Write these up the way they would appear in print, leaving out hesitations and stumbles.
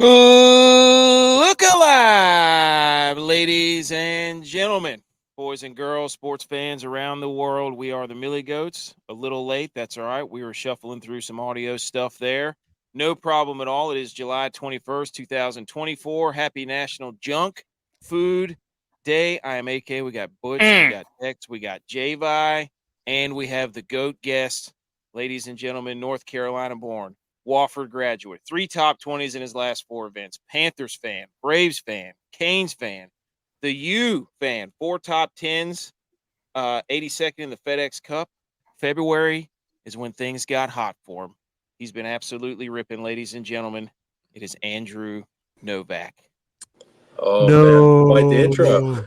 Look alive, ladies and gentlemen, boys and girls, sports fans around the world. We are the Millie Goats. A little late, that's all right. We were shuffling through some audio stuff there. No problem at all. It is July 21st, 2024. Happy National Junk Food Day. I am AK. We got Butch, we got Tex, we got Javi, and we have the GOAT guest, ladies and gentlemen, North Carolina born. Wofford graduate, 3 top 20s in his last 4 events. Panthers fan, Braves fan, Canes fan, the U fan, 4 top 10s, 82nd in the FedEx Cup. February is when things got hot for him. He's been absolutely ripping, ladies and gentlemen. It is Andrew Novak. Oh, no. Man. Quite the intro.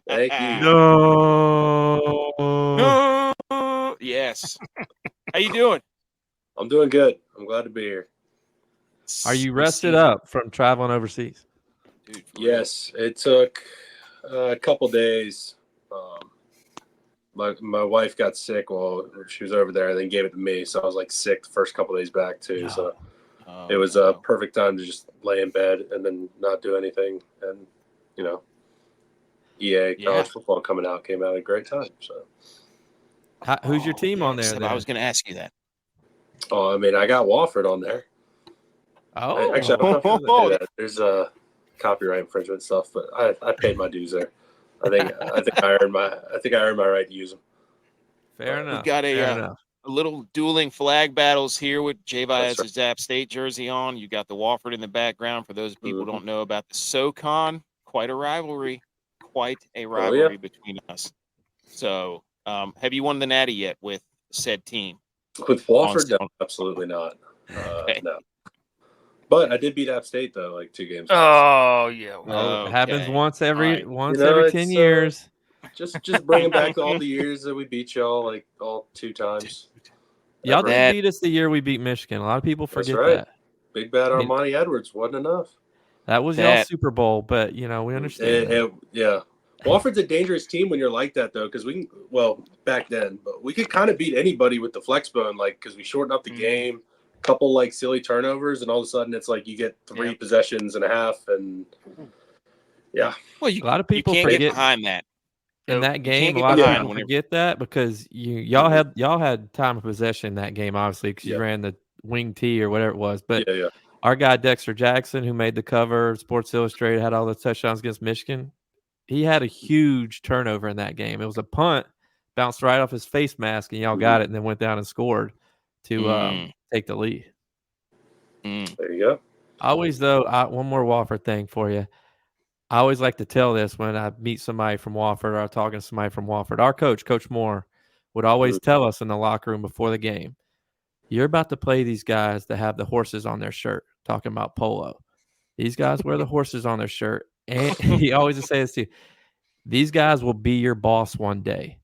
Thank you. No. Yes. How you doing? I'm doing good. I'm glad to be here. Are you rested up from traveling overseas? Dude, yes, it took a couple days. My wife got sick while she was over there and then gave it to me. So I was like sick the first couple days back too. So it was a perfect time to just lay in bed and then not do anything. And, EA college football came out at a great time. So who's your team on there then? I was going to ask you that. Oh, I mean, I got Wofford on there. Oh, actually, I don't know if I do that. There's copyright infringement stuff, but I paid my dues there. I think I earned my right to use them. Fair enough. We got a little dueling flag battles here with Javi has his App State jersey on. You got the Wofford in the background. For those people who don't know about the SoCon, quite a rivalry between us. So, have you won the Natty yet with said team? With Wofford, no, absolutely not. No. But I did beat App State though, like 2 games. Oh yeah, it happens once every 10 years. Just bringing back all the years that we beat y'all, like all 2 times. Y'all did beat us the year we beat Michigan. A lot of people forget that. Big bad Armani Edwards wasn't enough. That was y'all's Super Bowl, but we understand. Yeah. Wofford's a dangerous team when you're like that, though, because back then, but we could kind of beat anybody with the flex bone, like, because we shortened up the game, a couple, like, silly turnovers, and all of a sudden it's like you get 3 possessions and a half, and, yeah. Well, a lot of people can't forget get behind that. In that game, a lot of people forget that because y'all had time of possession in that game, obviously, because you ran the wing tee or whatever it was, but our guy, Dexter Jackson, who made the cover, Sports Illustrated, had all the touchdowns against Michigan. He had a huge turnover in that game. It was a punt, bounced right off his face mask, and y'all got it, and then went down and scored to take the lead. There you go. Always, though, one more Wofford thing for you. I always like to tell this when I meet somebody from Wofford or I'm talking to somebody from Wofford. Our coach, Coach Moore, would always tell us in the locker room before the game, you're about to play these guys that have the horses on their shirt, talking about polo. These guys wear the horses on their shirt. And he always would say this to you, these guys will be your boss one day.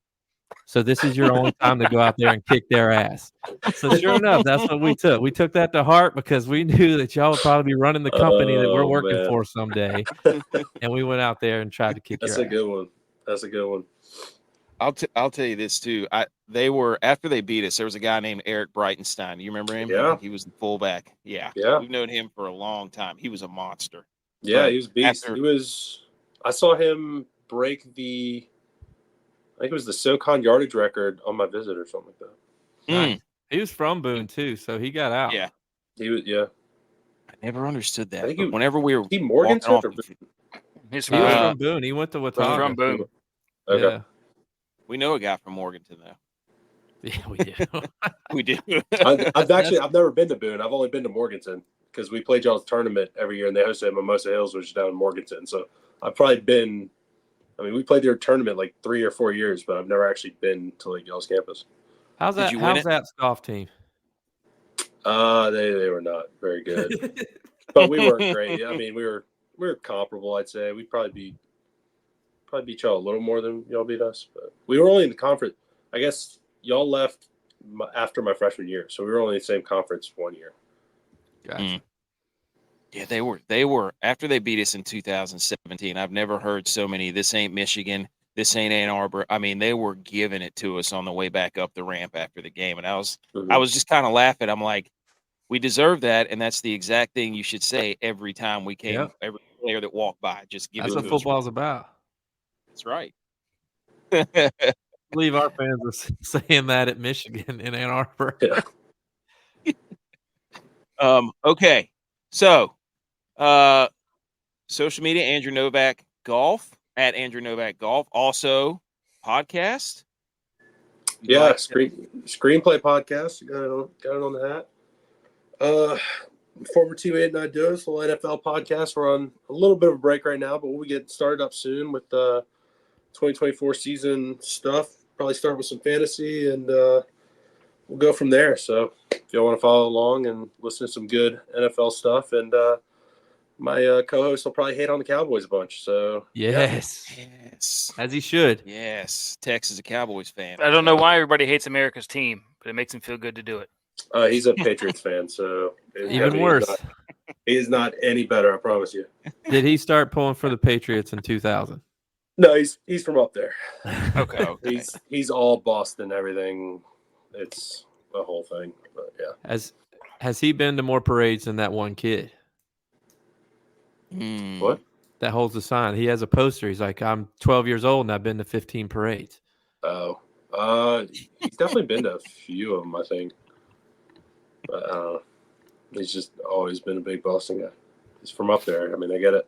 So this is your only time to go out there and kick their ass. So sure enough, that's what we took. We took that to heart because we knew that y'all would probably be running the company that we're working for someday. And we went out there and tried to kick your ass. That's a good one. That's a good one. I'll tell you this too. After they beat us, there was a guy named Eric Breitenstein. You remember him? Yeah. He was the fullback. Yeah. We've known him for a long time. He was a monster. Yeah, he was beast. I saw him break I think it was the SoCon yardage record on my visit or something like that. Nice. He was from Boone too, so he got out. Yeah. He was, I never understood that. I think whenever we were Morganton or he was from Boone. He went to Watauga. From Boone. Okay. Yeah. We know a guy from Morganton though. Yeah, we do. We do. I've never been to Boone. I've only been to Morganton because we played y'all's tournament every year and they hosted at Mimosa Hills, which is down in Morganton. So I've probably been. I mean, we played their tournament like 3 or 4 years, but I've never actually been to like y'all's campus. How's that golf team? They were not very good, but we weren't great. I mean, we were comparable. I'd say we'd probably beat y'all a little more than y'all beat us, but we were only in the conference. I guess y'all left after my freshman year, so we were only in the same conference 1 year. Gotcha. Yeah, they were after they beat us in 2017. I've never heard so many. This ain't Michigan. This ain't Ann Arbor. I mean, they were giving it to us on the way back up the ramp after the game, and I was just kind of laughing. I'm like, We deserve that, and that's the exact thing you should say every time we came. Yep. Every player that walked by, just give That's it what to us. football's about. That's right. I believe our fans are saying that at Michigan in Ann Arbor. Yeah. Okay, so social media, Andrew Novak Golf at Andrew Novak Golf. Also, podcast. Yeah, screenplay podcast. Got it on the hat. Former teammate and I do this little NFL podcast. We're on a little bit of a break right now, but we'll get started up soon with the 2024 season stuff. Probably start with some fantasy, and we'll go from there. So if you want to follow along and listen to some good NFL stuff, and my co-host will probably hate on the Cowboys a bunch. So Yes. Yes. As he should. Yes. Tex is a Cowboys fan. I don't know why everybody hates America's team, but it makes him feel good to do it. He's a Patriots fan, so Even worse. He is not any better, I promise you. Did he start pulling for the Patriots in 2000? No, he's from up there. Okay. He's all Boston, everything. It's a whole thing. But yeah. Has he been to more parades than that one kid What? that holds the sign? He has a poster. He's like, I'm 12 years old and I've been to 15 parades. Oh. He's definitely been to a few of them, I think. But he's just always been a big Boston guy. He's from up there. I mean, they get it.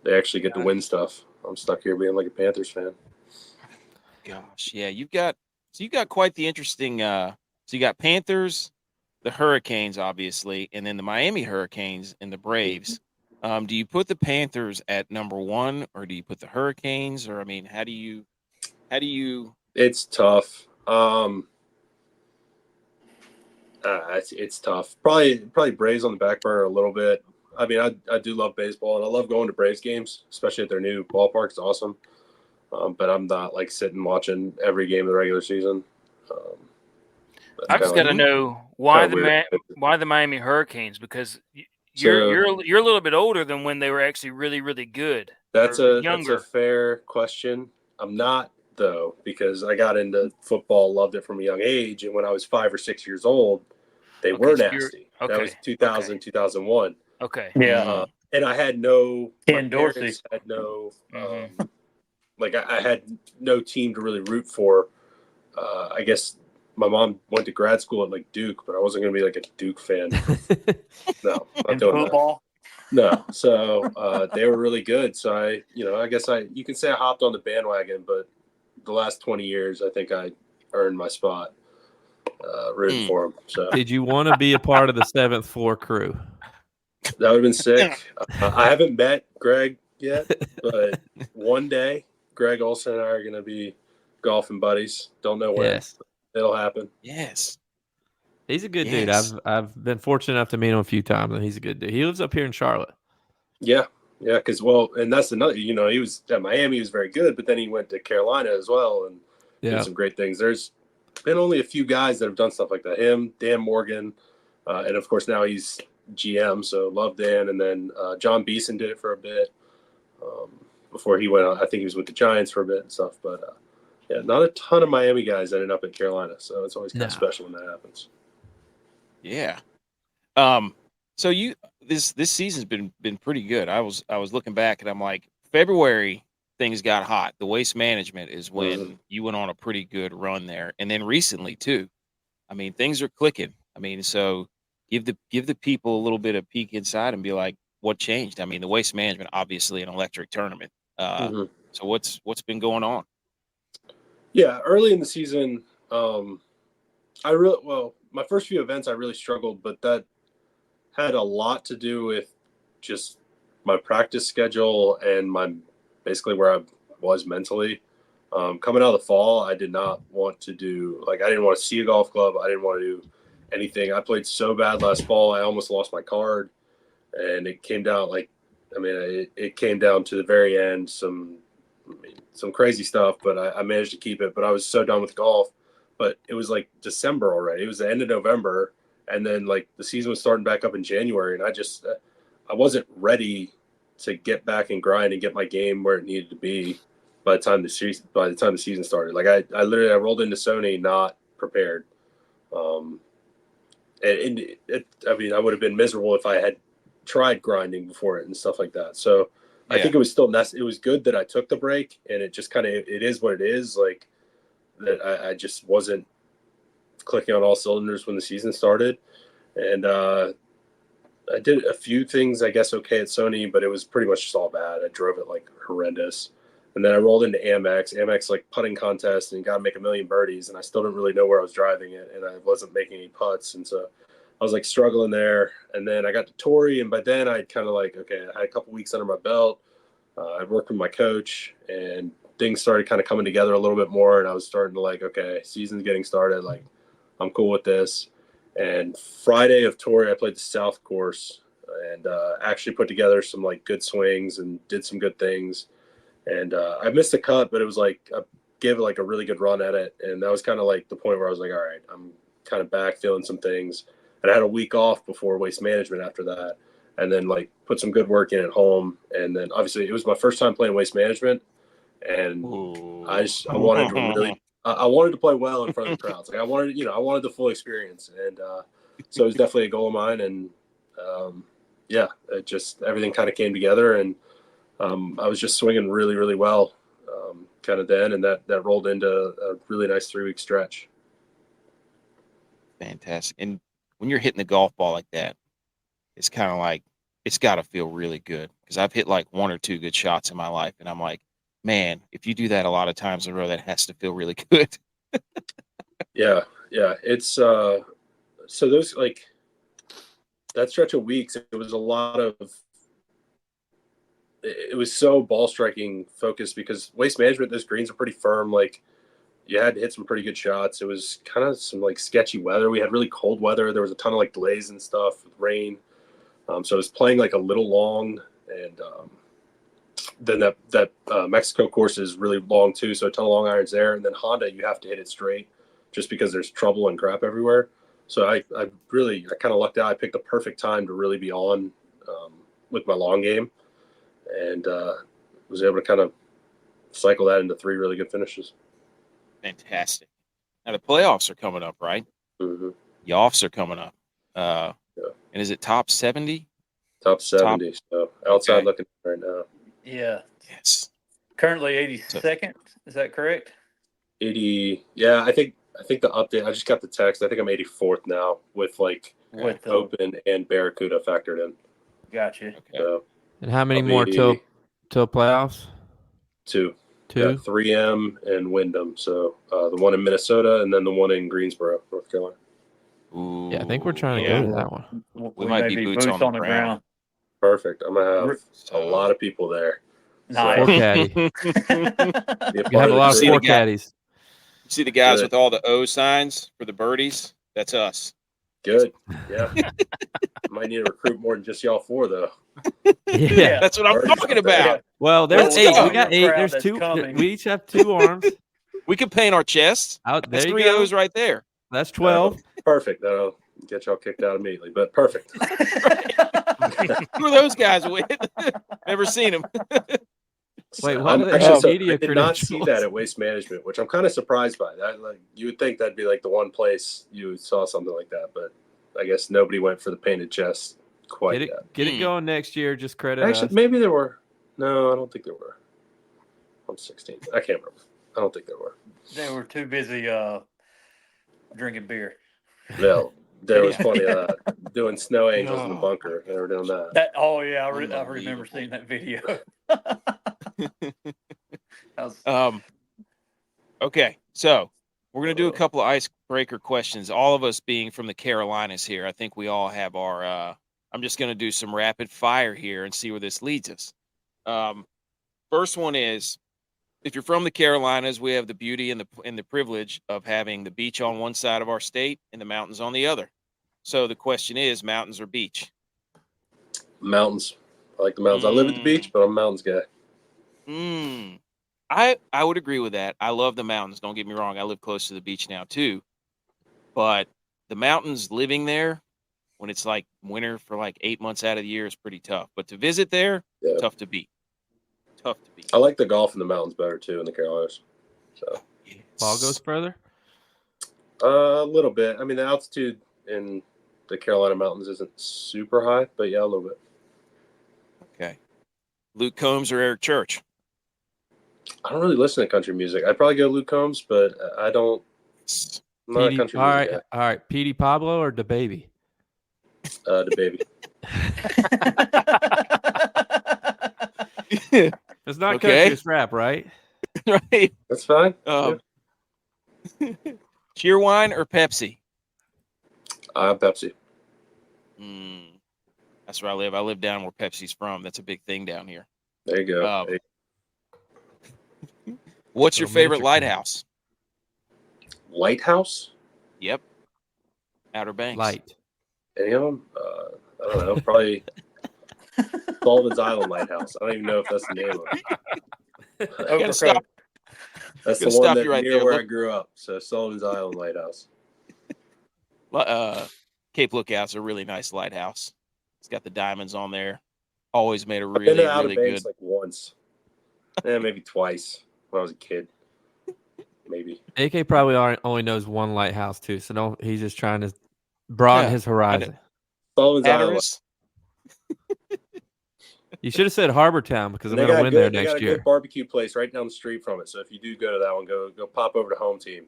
They actually get to win stuff. I'm stuck here being like a Panthers fan. Gosh, yeah, you've got quite the interesting. So you got Panthers, the Hurricanes, obviously, and then the Miami Hurricanes and the Braves. Do you put the Panthers at number one, or do you put the Hurricanes, or I mean, how do you? It's tough. It's tough. Probably Braves on the back burner a little bit. I mean, I do love baseball, and I love going to Braves games, especially at their new ballpark. It's awesome. But I'm not like sitting watching every game of the regular season. I just got to know why the Miami Hurricanes, because you're a little bit older than when they were actually really, really good. That's a fair question. I'm not, though, because I got into football, loved it from a young age, and when I was 5 or 6 years old, they were nasty. That was 2000, 2001. Okay. Yeah. And I had no Ken Dorsey. parents had no like I had no team to really root for. I guess my mom went to grad school at like Duke, but I wasn't going to be like a Duke fan. No, not doing football. That. No, so they were really good. So I guess you can say I hopped on the bandwagon, but the last 20 years, I think I earned my spot rooting for them. So did you want to be a part of the 7th floor crew? That would have been sick. I haven't met Greg yet, but one day Greg Olson and I are going to be golfing buddies. Don't know when. Yes. It'll happen. Yes. He's a good dude. I've been fortunate enough to meet him a few times, and he's a good dude. He lives up here in Charlotte. Yeah, because and that's another. He was at Miami. He was very good, but then he went to Carolina as well and did some great things. There's been only a few guys that have done stuff like that. Him, Dan Morgan, and of course now he's GM. So love Dan, and then John Beeson did it for a bit before he went. I think he was with the Giants for a bit and stuff. But not a ton of Miami guys ended up in Carolina, so it's always kind of special when that happens. Yeah. So this season's been pretty good. I was looking back and I'm like, February things got hot. The waste management is when you went on a pretty good run there, and then recently too. I mean, things are clicking. I mean, so give the people a little bit of peek inside and be like, what changed? I mean, the waste management, obviously an electric tournament. So what's been going on? Yeah, early in the season, my first few events I really struggled, but that had a lot to do with just my practice schedule and basically where I was mentally. Coming out of the fall, I did not want to I didn't want to see a golf club. I didn't want to do anything. I played so bad last fall, I almost lost my card, and it came down it came down to the very end, some crazy stuff, but I managed to keep it. But I was so done with golf. But it was like December already. It was the end of November, and then like the season was starting back up in January, and I wasn't ready to get back and grind and get my game where it needed to be by the time the season started. Like I rolled into Sony not prepared, I mean, I would have been miserable if I had tried grinding before it and stuff like that. So I think it was still it was good that I took the break, and it just kind of, it is what it is. Like that I just wasn't clicking on all cylinders when the season started. And I did a few things, I guess, okay at Sony, but it was pretty much just all bad. I drove it like horrendous. And then I rolled into Amex like putting contest, and got to make a million birdies. And I still didn't really know where I was driving it, and I wasn't making any putts. And so I was like struggling there. And then I got to Torrey, and by then I kind of like, okay, I had a couple weeks under my belt. I'd worked with my coach, and things started kind of coming together a little bit more. And I was starting to like, okay, season's getting started. Like, I'm cool with this. And Friday of Torrey, I played the South course, and actually put together some like good swings and did some good things. And I missed a cut, but it was like I gave it like a really good run at it. And that was kind of like the point where I was like, all right, I'm kind of back feeling some things. And I had a week off before Waste Management after that, and then like put some good work in at home. And then obviously it was my first time playing Waste Management, and I wanted to really I wanted to play well in front of the crowds. Like I wanted the full experience. And so it was definitely a goal of mine. And it just, everything kind of came together, and I was just swinging really, really well kind of then, and that rolled into a really nice 3-week stretch. Fantastic. And when you're hitting the golf ball like that, it's kind of like, it's got to feel really good, because I've hit like 1 or 2 good shots in my life, and I'm like, man, if you do that a lot of times in a row, that has to feel really good. Yeah. It's so those, like, that stretch of weeks, it was a lot of, it was so ball striking focused, because Waste Management, those greens are pretty firm. Like, you had to hit some pretty good shots. It was kind of some like sketchy weather. We had really cold weather. There was a ton of like delays and stuff with rain. So I was playing like a little long, and then that Mexico course is really long too. So a ton of long irons there. And then Honda, you have to hit it straight just because there's trouble and crap everywhere. So I kind of lucked out. I picked the perfect time to really be on with my long game, and was able to kind of cycle that into 3 really good finishes. Fantastic. Now the playoffs are coming up, right? Mm-hmm. The offs are coming up. And is it top 70? Top 70. So outside looking right now. Yeah. Yes. Currently 82nd. Is that correct? 80. Yeah, I think the update, I just got the text. I think I'm 84th now with like Open and Barracuda factored in. Gotcha. Okay. So, and how many more till playoffs? 2. 2? Got 3M and Wyndham. So the one in Minnesota, and then the one in Greensboro, North Carolina. Ooh, Yeah, I think we're trying to go to that one. We might be boots on the ground. Perfect. I'm going to have a lot of people there. Nice. Four caddy. You have a lot of 4 caddies. You see the guys with all the O signs for the birdies? That's us. Good. Yeah. Might need to recruit more than just y'all 4, though. Yeah. That's what I'm talking about. Well, there's 8. We got 8. There's 2. We each have 2 arms. We can paint our chests. That's 3 O's right there. That's 12. Perfect. That'll get y'all kicked out immediately, but perfect. Who are those guys with? Never seen them. Wait, what? I did not see that at Waste Management, which I'm kind of surprised by. That, like, you would think that'd be like the one place you saw something like that, but I guess nobody went for the painted chest quite yet. Get it going next year. Just credit Actually, us. maybe there were. No, I don't think there were. I'm 16. I can't remember. I don't think there were. They were too busy drinking beer. No, there was plenty of that. Doing snow angels in the bunker. They were doing that. I remember seeing that video. Okay, so we're going to do a couple of icebreaker questions. All of us being from the Carolinas here, I think we all have our I'm just going to do some rapid fire here and see where this leads us. First one is, if you're from the Carolinas, we have the beauty and the privilege of having the beach on one side of our state and the mountains on the other. So the question is, mountains or beach? Mountains. I like the mountains. I live at the beach, but I'm a mountains guy. I would agree with that. I love the mountains. Don't get me wrong. I live close to the beach now too. But the mountains, living there when it's like winter for like 8 months out of the year is pretty tough. But to visit there, tough to beat. Tough to beat. I like the golf in the mountains better too in the Carolinas. So ball goes further? A little bit. I mean, the altitude in the Carolina mountains isn't super high, but yeah, a little bit. Okay. Luke Combs or Eric Church? I don't really listen to country music. I'd probably go Luke Combs, but I don't. I'm not a country music guy. All right. Petey Pablo or DaBaby? DaBaby. It's not Okay. country, it's rap, right? Right. That's fine. Cheerwine or Pepsi? Pepsi. That's where I live. I live down where Pepsi's from. That's a big thing down here. There you go. What's your favorite lighthouse? Lighthouse? Yep. Outer Banks. Light. Any of them? I don't know. Probably Sullivan's Island Lighthouse. I don't even know if that's the name of it. Gotta stop. That's Gotta the one stop that you right near there. where Look. I grew up. So Sullivan's Island Lighthouse. Cape Lookout's a really nice lighthouse. It's got the diamonds on there. Always made a I've been really, to Outer really Banks good. like once. Maybe twice when I was a kid. Maybe. AK probably only knows one lighthouse too, so he's just trying to broaden his horizon. Sullivan's Island. Hatteras. You should have said Harbor Town because I'm They going to got win good- there they next got a year. good barbecue place right down the street from it. So if you do go to that one, go pop over to Home Team.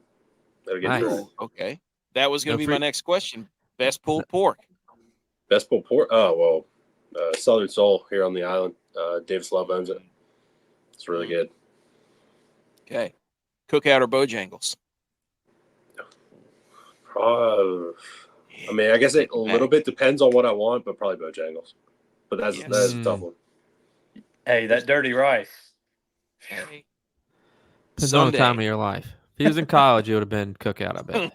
That'll get Nice. you Ooh, okay. That was going to No be my free- next question. Best pulled pork. Best pulled pork. Oh well, Southern Soul here on the island. Davis Love owns it. It's really good. Okay. Cookout or Bojangles? I mean, I guess it a little bit depends on what I want, but probably Bojangles. But that's a tough one. Hey, that dirty rice. Okay. Depends on the time of your life. If he was in college, it would have been Cookout, I bet.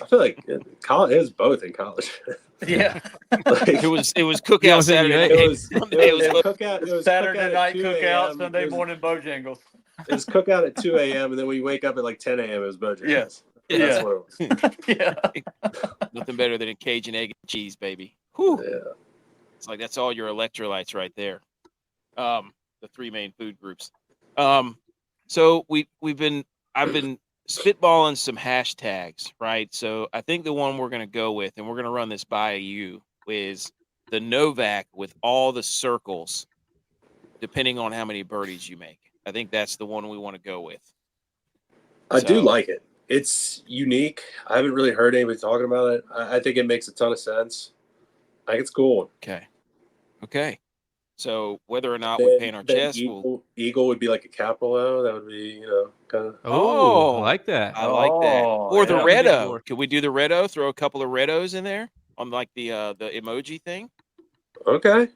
I feel like it was both in college. Yeah. Like, it was cookout You know, Saturday it night. it was cookout. It was Saturday cookout night at 2 cookout, a.m. Sunday It was- morning Bojangles. It was cookout at 2 a.m. and then when you wake up at like 10 a.m. it was Bojangles. Yes. That's Yeah. what it was. Yeah. Nothing better than a Cajun egg and cheese, baby. Whew. Yeah. It's like that's all your electrolytes right there. The three main food groups. So I've been spitballing some hashtags, right? So I think the one we're gonna go with, and we're gonna run this by you, is the Novak with all the circles, depending on how many birdies you make. I think that's the one we want to go with. I do like it. It's unique. I haven't really heard anybody talking about it. I think it makes a ton of sense. I think it's cool. Okay. So whether or not we paint our chest, Eagle would be like a capital O. That would be, kind of. Oh, I like that. I like that. Oh, Or the yeah. red O. Could we do the red O? Throw a couple of red O's in there on like the emoji thing. Okay.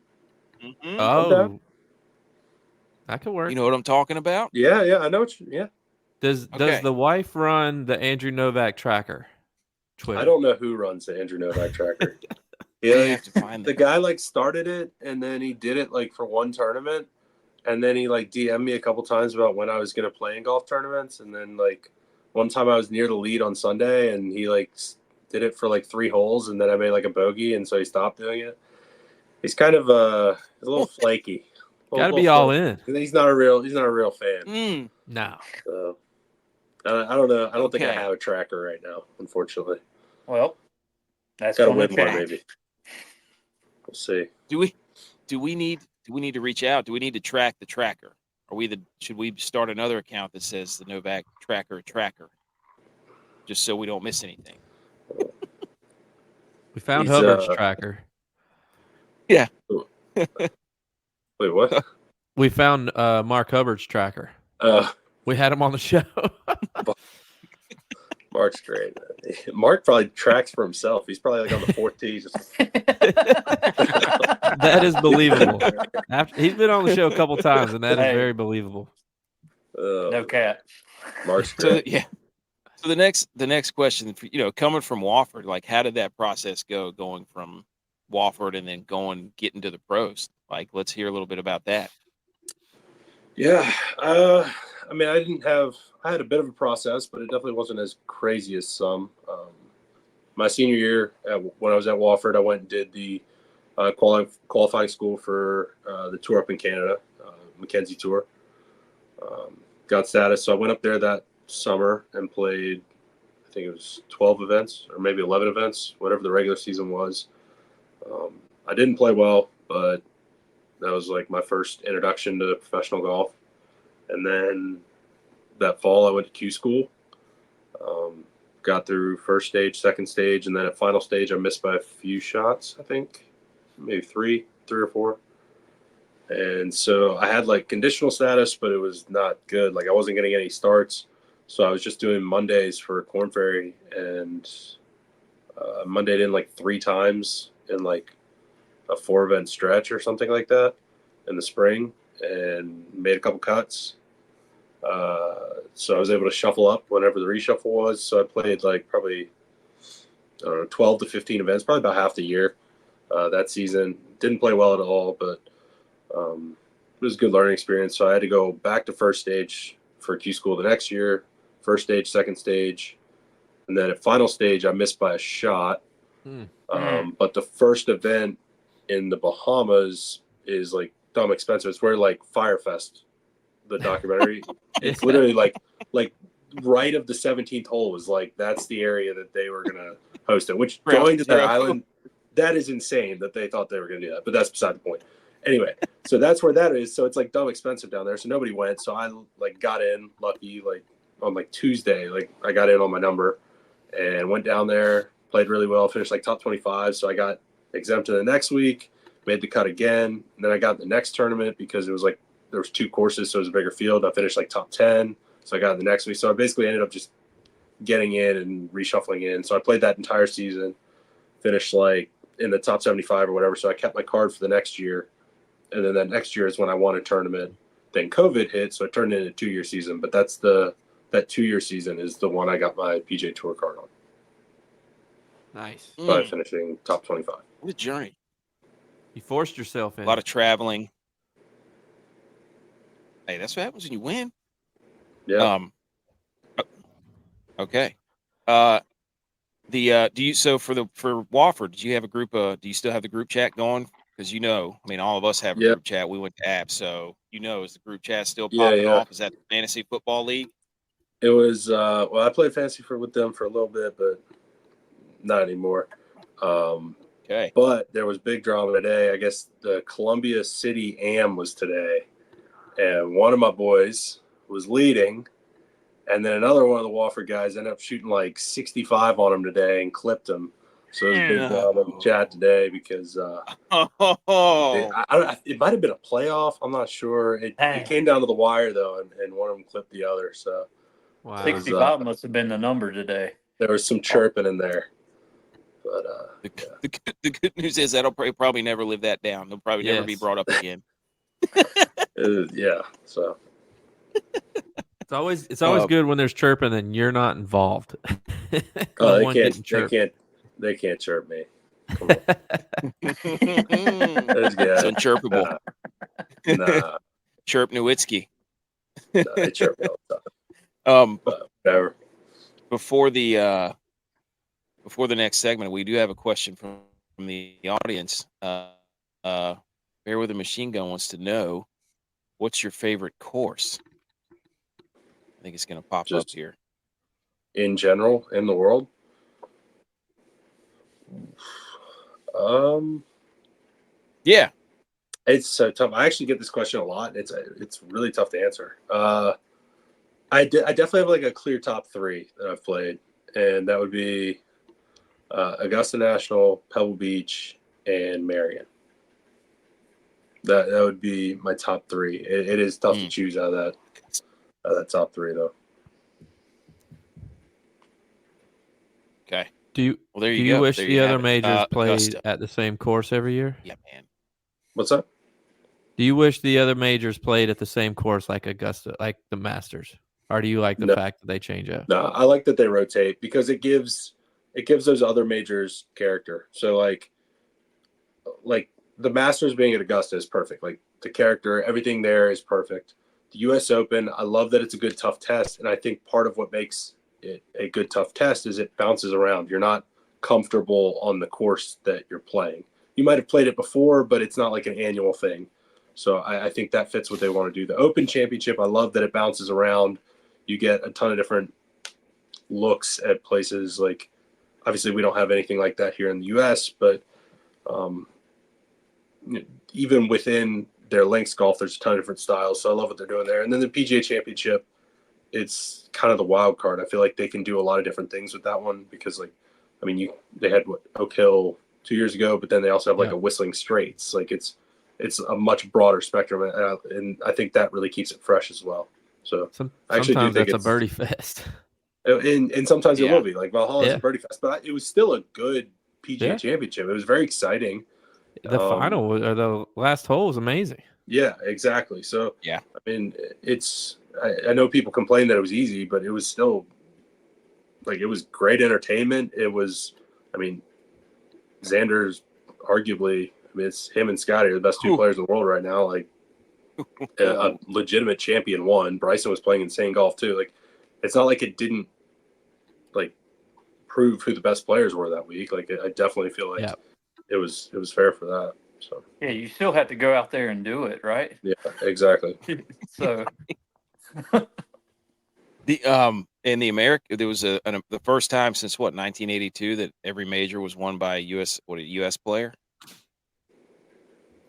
Mm-hmm. Oh, Okay. that could work. You know what I'm talking about? Yeah, I know what you. Does the wife run the Andrew Novak tracker? Twitter. I don't know who runs the Andrew Novak tracker. I have to find The guy started it and then he did it for one tournament, and then he DM'd me a couple times about when I was gonna play in golf tournaments, and then one time I was near the lead on Sunday and he did it for 3 holes, and then I made a bogey, and so he stopped doing it. He's kind of he's a little flaky. Got to be all in. He's not a real fan. No. So I don't know. I don't think I Okay. have a tracker right now, unfortunately. Well, that's Got to going win to one, change. maybe. We'll see. Do we need to reach out? Do we need to track the tracker? Should we start another account that says the Novak tracker, just so we don't miss anything? We found He's, Hubbard's tracker. Yeah. Wait, what? We found Mark Hubbard's tracker. We had him on the show. Mark's great. Mark probably tracks for himself. He's probably on the 4th tee. That is believable. He's been on the show a couple times, and that is very believable. No cat. Mark's great. So the next question, coming from Wofford, how did that process go, going from Wofford and then getting to the pros? Let's hear a little bit about that. Yeah. I mean, I had a bit of a process, but it definitely wasn't as crazy as some. My senior year, when I was at Wofford, I went and did the qualifying school for the tour up in Canada, Mackenzie Tour. Got status, so I went up there that summer and played, I I think it was 12 events or maybe 11 events, whatever the regular season was. I didn't play well, but that was like my first introduction to professional golf. And then that fall, I went to Q school. Got through first stage, second stage, and then at final stage, I missed by a few shots, I think, maybe three or four. And so I had like conditional status, but it was not good. Like I wasn't getting any starts. So I was just doing Mondays for Corn Ferry, and Mondayed in like 3 times in like a 4-event stretch or something like that in the spring, and made a couple cuts. So I was able to shuffle up whenever the reshuffle was. So I played like probably, I don't know, 12 to 15 events, probably about half the year that season. Didn't play well at all, but it was a good learning experience. So I had to go back to first stage for Q school the next year, first stage, second stage. And then at final stage, I missed by a shot. But the first event in the Bahamas is like dumb expensive. It's where like Firefest, the documentary, it's literally like right of the 17th hole was like, that's the area that they were going to host it, which going to that island, that is insane that they thought they were going to do that, but that's beside the point. Anyway, so that's where that is. So it's like dumb expensive down there. So nobody went. So I like got in lucky, like on like Tuesday, like I got in on my number and went down there, played really well, finished like top 25. So I got exempted the next week, made the cut again. And then I got in the next tournament because it was like, there was 2 courses, so it was a bigger field. I finished like top 10, so I got in the next week. So I basically ended up just getting in and reshuffling in. So I played that entire season, finished like in the top 75 or whatever. So I kept my card for the next year, and then that next year is when I won a tournament. Then COVID hit, so it turned into a 2-year season. But that 2-year season is the one I got my PGA Tour card on. Nice. By finishing top 25. What a journey! You forced yourself in. A lot of traveling. Hey, that's what happens when you win. Yeah. Okay. Do you for Wofford? Do you have a group? Do you still have the group chat going? Because I mean, all of us have a group chat. We went to apps, so is the group chat still popping off? Is that the fantasy football league? It was. Well, I played fantasy with them for a little bit, but not anymore. Okay. But there was big drama today. I guess the Columbia City Am was today. And one of my boys was leading, and then another one of the Wofford guys ended up shooting like 65 on him today and clipped him. So it was a big drama in the chat today because it might have been a playoff. I'm not sure. It came down to the wire, though, and one of them clipped the other. So wow. 65 must have been the number today. There was some chirping in there. But the good news is that'll probably never live that down. They'll probably never be brought up again. Yeah, so it's always good when there's chirping and you're not involved. They can't chirp me. Come on. It's unchirpable. Nah. Chirp Nowitzki. No, they chirp me all the time. Whatever. Before the next segment, we do have a question from the audience. Bear with a Machine Gun wants to know, what's your favorite course? I think it's going to pop up here. In general, in the world? Yeah. It's so tough. I actually get this question a lot. It's really tough to answer. I definitely have like a clear top 3 that I've played, and that would be Augusta National, Pebble Beach, and Marion. That would be my top 3. It is tough to choose out of that top 3, though. Okay. Do you wish the other majors played at the same course every year? Yeah, man. What's up? Do you wish the other majors played at the same course like Augusta, like the Masters? Or do you like the fact that they change up? No, I like that they rotate because it gives those other majors character. So like the Masters being at Augusta is perfect. Like the character, everything there is perfect. The U.S. Open, I love that it's a good, tough test. And I think part of what makes it a good, tough test is it bounces around. You're not comfortable on the course that you're playing. You might have played it before, but it's not like an annual thing. So I think that fits what they want to do. The Open Championship, I love that it bounces around. You get a ton of different looks at places like, obviously we don't have anything like that here in the U.S., but even within their links golf, there's a ton of different styles. So I love what they're doing there. And then the PGA Championship, it's kind of the wild card. I feel like they can do a lot of different things with that one because, like, I mean, they had Oak Hill 2 years ago, but then they also have like a Whistling Straits. Like it's a much broader spectrum, and I think that really keeps it fresh as well. So I actually do sometimes think that's a birdie fest. And sometimes it will be like Valhalla is a birdie fest, but it was still a good PGA Championship. It was very exciting. The final or the last hole was amazing. Yeah, exactly. So yeah, I mean, I know people complain that it was easy, but it was still like it was great entertainment. It was, I mean, Xander's arguably, I mean, it's him and Scotty are the best two players in the world right now. Like a legitimate champion won. Bryson was playing insane golf too. Like it's not like it didn't like prove who the best players were that week. Like I definitely feel like it was fair for that. So yeah, you still have to go out there and do it, right? Yeah, exactly. So in the America, there was the first time since 1982 that every major was won by a U.S. player.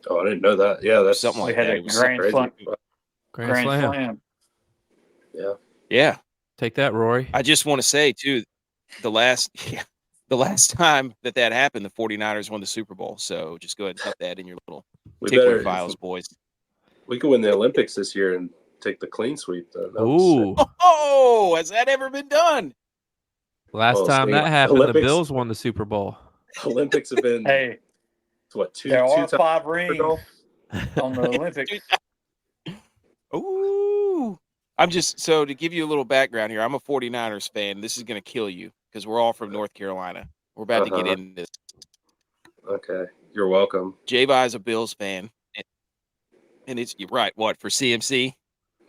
Oh, I didn't know that. Yeah, that's something like had that. a Grand Slam. Grand Slam. Yeah. Take that, Rory. I just want to say too, the last time that happened, the 49ers won the Super Bowl. So just go ahead and put that in your little tickler files, boys. We could win the Olympics this year and take the clean sweep. Ooh. Oh, has that ever been done? Last time that happened, the Bills won the Super Bowl. Olympics have been there are 5 rings on the Olympics. Ooh. I'm just, so to give you a little background here, I'm a 49ers fan. This is going to kill you because we're all from North Carolina. We're about to get into this. Okay. You're welcome. J-Vi is a Bills fan. And it's, you're right, what, for CMC?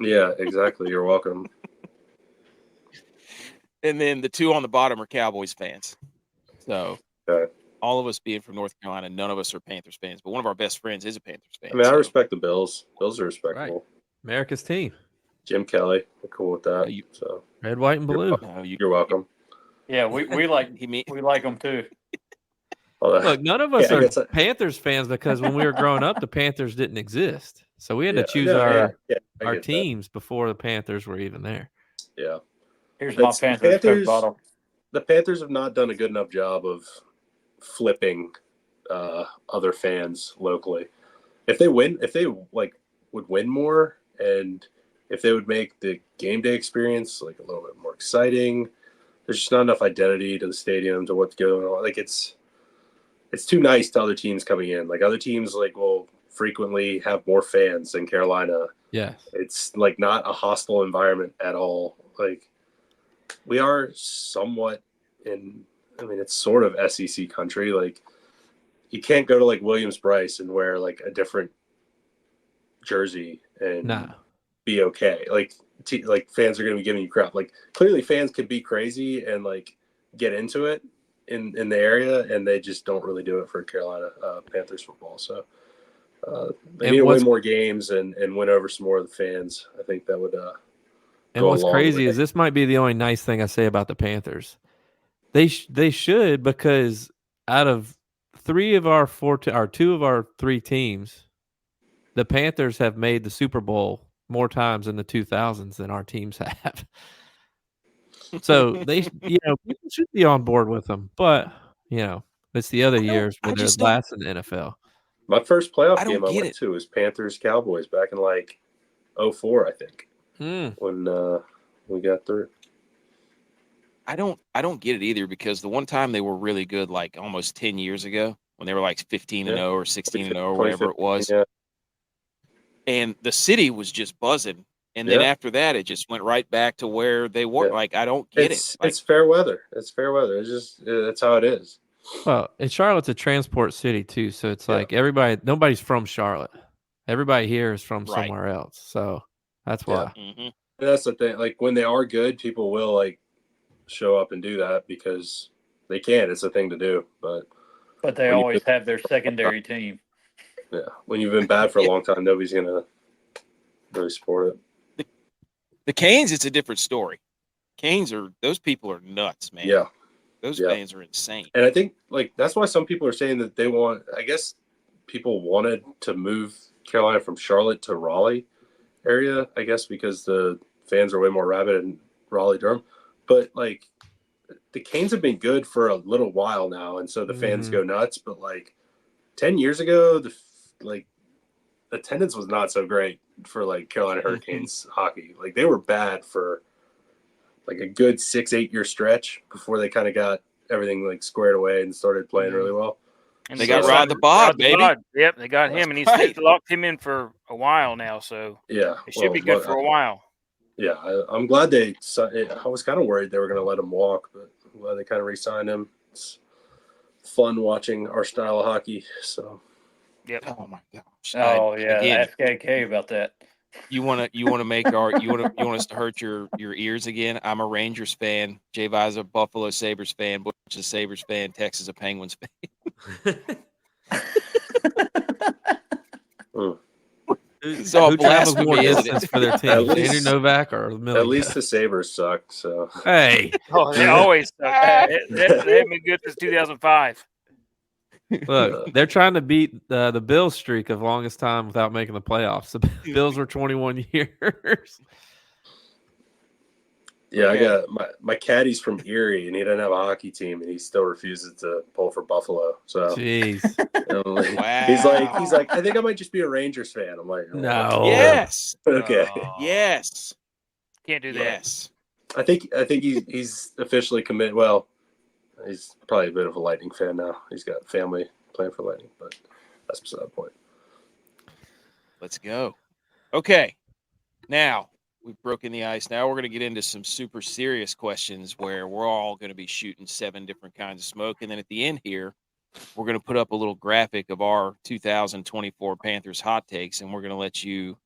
Yeah, exactly. You're welcome. And then the two on the bottom are Cowboys fans. So all of us being from North Carolina, none of us are Panthers fans, but one of our best friends is a Panthers fan. I mean, I respect the Bills. Bills are respectable. Right. America's team. Jim Kelly, we're cool with that. So red, white, and blue. You're welcome. Yeah, we like them too. Look, none of us are Panthers fans because when we were growing up, the Panthers didn't exist. So we had to choose our teams before the Panthers were even there. Yeah. Here's my Panthers Coke bottle. The Panthers have not done a good enough job of flipping other fans locally. If they would win more, and if they would make the game day experience like a little bit more exciting, there's just not enough identity to the stadium to what's going on. Like it's too nice to other teams coming in. Like other teams will frequently have more fans than Carolina. Yeah. It's like not a hostile environment at all. Like we are somewhat it's sort of SEC country. Like you can't go to like Williams-Brice and wear like a different jersey and be okay. Like fans are going to be giving you crap. Like clearly fans can be crazy and like get into it in the area, and they just don't really do it for Carolina Panthers football. So they need to win more games and win over some more of the fans. I think that would and what's crazy is this might be the only nice thing I say about the Panthers. They should, because out of two of our 3 teams, the Panthers have made the Super Bowl more times in the 2000s than our teams have. So they, people should be on board with them, but it's the other years where they're last in the NFL. My first playoff game I went to was Panthers Cowboys back in like 2004, I think, when we got through. I don't get it either, because the one time they were really good, like almost 10 years ago, when they were like 15-0 or 16-0 or whatever it was. Yeah. And the city was just buzzing. And then after that, it just went right back to where they were. Yeah. Like, I don't get it. It's fair weather. It's fair weather. It's just, that's how it is. Well, and Charlotte's a transport city too. So it's like nobody's from Charlotte. Everybody here is from somewhere else. So that's why. Yeah. Mm-hmm. That's the thing. Like when they are good, people will like show up and do that because they can. It's a thing to do. But they always have their secondary team. Yeah. When you've been bad for a long time, nobody's going to really support it. The Canes, it's a different story. Canes those people are nuts, man. Yeah. Those fans are insane. And I think that's why some people are saying that they want, I guess people wanted to move Carolina from Charlotte to Raleigh area, I guess, because the fans are way more rabid in Raleigh, Durham. But the Canes have been good for a little while now, and so the fans go nuts. But 10 years ago, the attendance was not so great for Carolina Hurricanes hockey. They were bad for a good 6-8 year stretch before they kind of got everything squared away and started playing really well. And they got Rod the Bod, baby. Yep, they got him, and he's locked him in for a while now. So yeah, it should be good for a while. Yeah, I'm glad I was kind of worried they were going to let him walk, but I'm glad they kind of re-signed him. It's fun watching our style of hockey. So. Yep. Oh my gosh. Oh yeah. Ask KK about that. You want to make you want us to hurt your ears again? I'm a Rangers fan. Jay Vi's a Buffalo Sabres fan. Butch is a Sabres fan. Tex is a Penguins fan. It's all blasphemy, more distance for their team. Andrew Novak or Millie? At least the Sabres suck. So hey, they always suck. They haven't been good since 2005. Look, they're trying to beat the Bills' streak of longest time without making the playoffs. The Bills were 21 years. Yeah, okay. I got my caddy's from Erie, and he doesn't have a hockey team, and he still refuses to pull for Buffalo. So, jeez, wow. He's like, I think I might just be a Rangers fan. I'm like, no, yes, okay, yes, can't do that. Yes, I think he's officially committed. Well, he's probably a bit of a Lightning fan now. He's got family playing for Lightning, but that's beside the point. Let's go. Okay, now. We've broken the ice. Now we're going to get into some super serious questions where we're all going to be shooting 7 different kinds of smoke. And then at the end here, we're going to put up a little graphic of our 2024 Panthers hot takes, and we're going to let you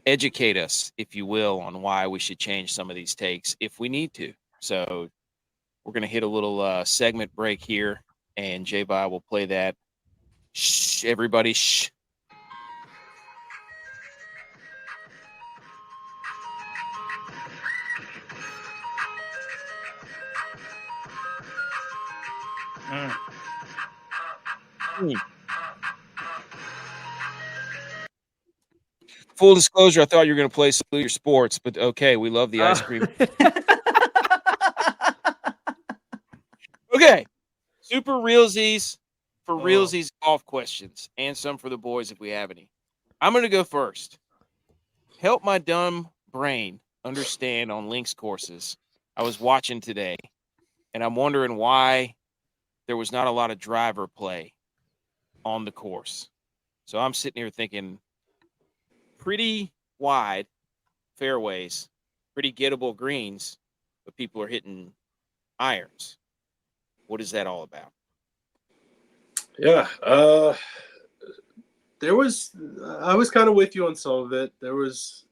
educate us, if you will, on why we should change some of these takes if we need to. So we're going to hit a little segment break here, and J-Bi will play that. Shh, everybody, shh. Full disclosure, I thought you were going to play Salute Your Sports, but okay, we love the ice cream. Okay, super realsies for realsies golf questions, and some for the boys if we have any. I'm going to go first. Help my dumb brain understand on links courses. I was watching today, and I'm wondering why there was not a lot of driver play on the course. So I'm sitting here thinking pretty wide fairways, pretty gettable greens, but people are hitting irons. What is that all about? Yeah, I was kind of with you on some of it. There was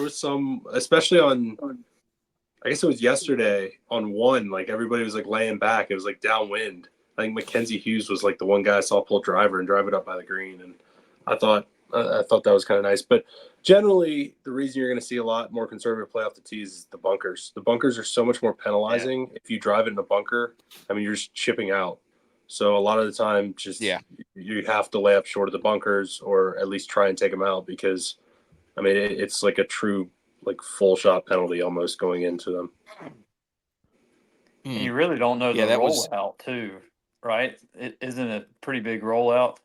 some, especially on, I guess it was yesterday on one, everybody was laying back. It was downwind. I think Mackenzie Hughes was the one guy I saw pull driver and drive it up by the green. And I thought that was kind of nice. But generally, the reason you're going to see a lot more conservative play off the tees is the bunkers. The bunkers are so much more penalizing. Yeah. If you drive it in a bunker, you're just chipping out. So a lot of the time, you have to lay up short of the bunkers or at least try and take them out because, it's a true full shot penalty almost going into them. And you really don't know the rollout too, right? It isn't a pretty big rollout.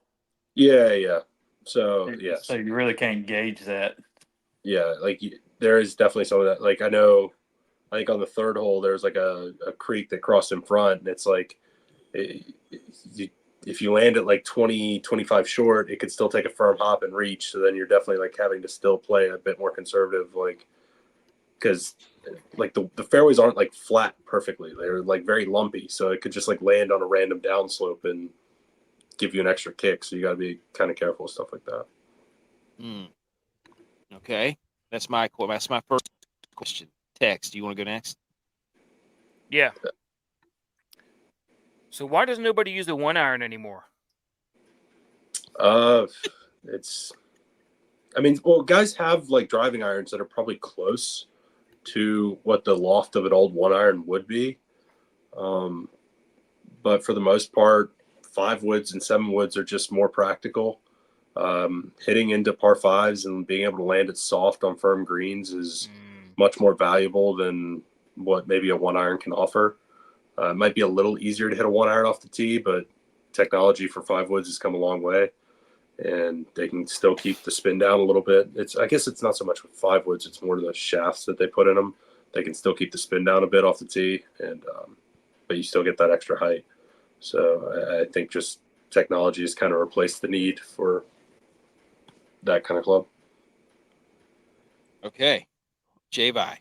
Yeah. So So you really can't gauge that. Yeah, there is definitely some of that. I think on the third hole there's a creek that crossed in front, and it's if you land at 20, 25 short, it could still take a firm hop and reach. So then you're definitely having to still play a bit more conservative, because the fairways aren't flat perfectly. They're very lumpy. So it could just land on a random downslope and give you an extra kick. So you got to be kind of careful with stuff like that. Okay. That's my first question. Tex, do you want to go next? Yeah. So why does nobody use the 1-iron anymore? Guys have driving irons that are probably close, to what the loft of an old 1-iron would be. But for the most part, 5 woods and 7 woods are just more practical. Hitting into par 5s and being able to land it soft on firm greens is much more valuable than what maybe a 1-iron can offer. It might be a little easier to hit a 1-iron off the tee, but technology for 5 woods has come a long way, and they can still keep the spin down a little bit. I guess it's not so much with 5 woods; it's more the shafts that they put in them. They can still keep the spin down a bit off the tee, and but you still get that extra height. So I think just technology has kind of replaced the need for that kind of club. Okay. J-Bye.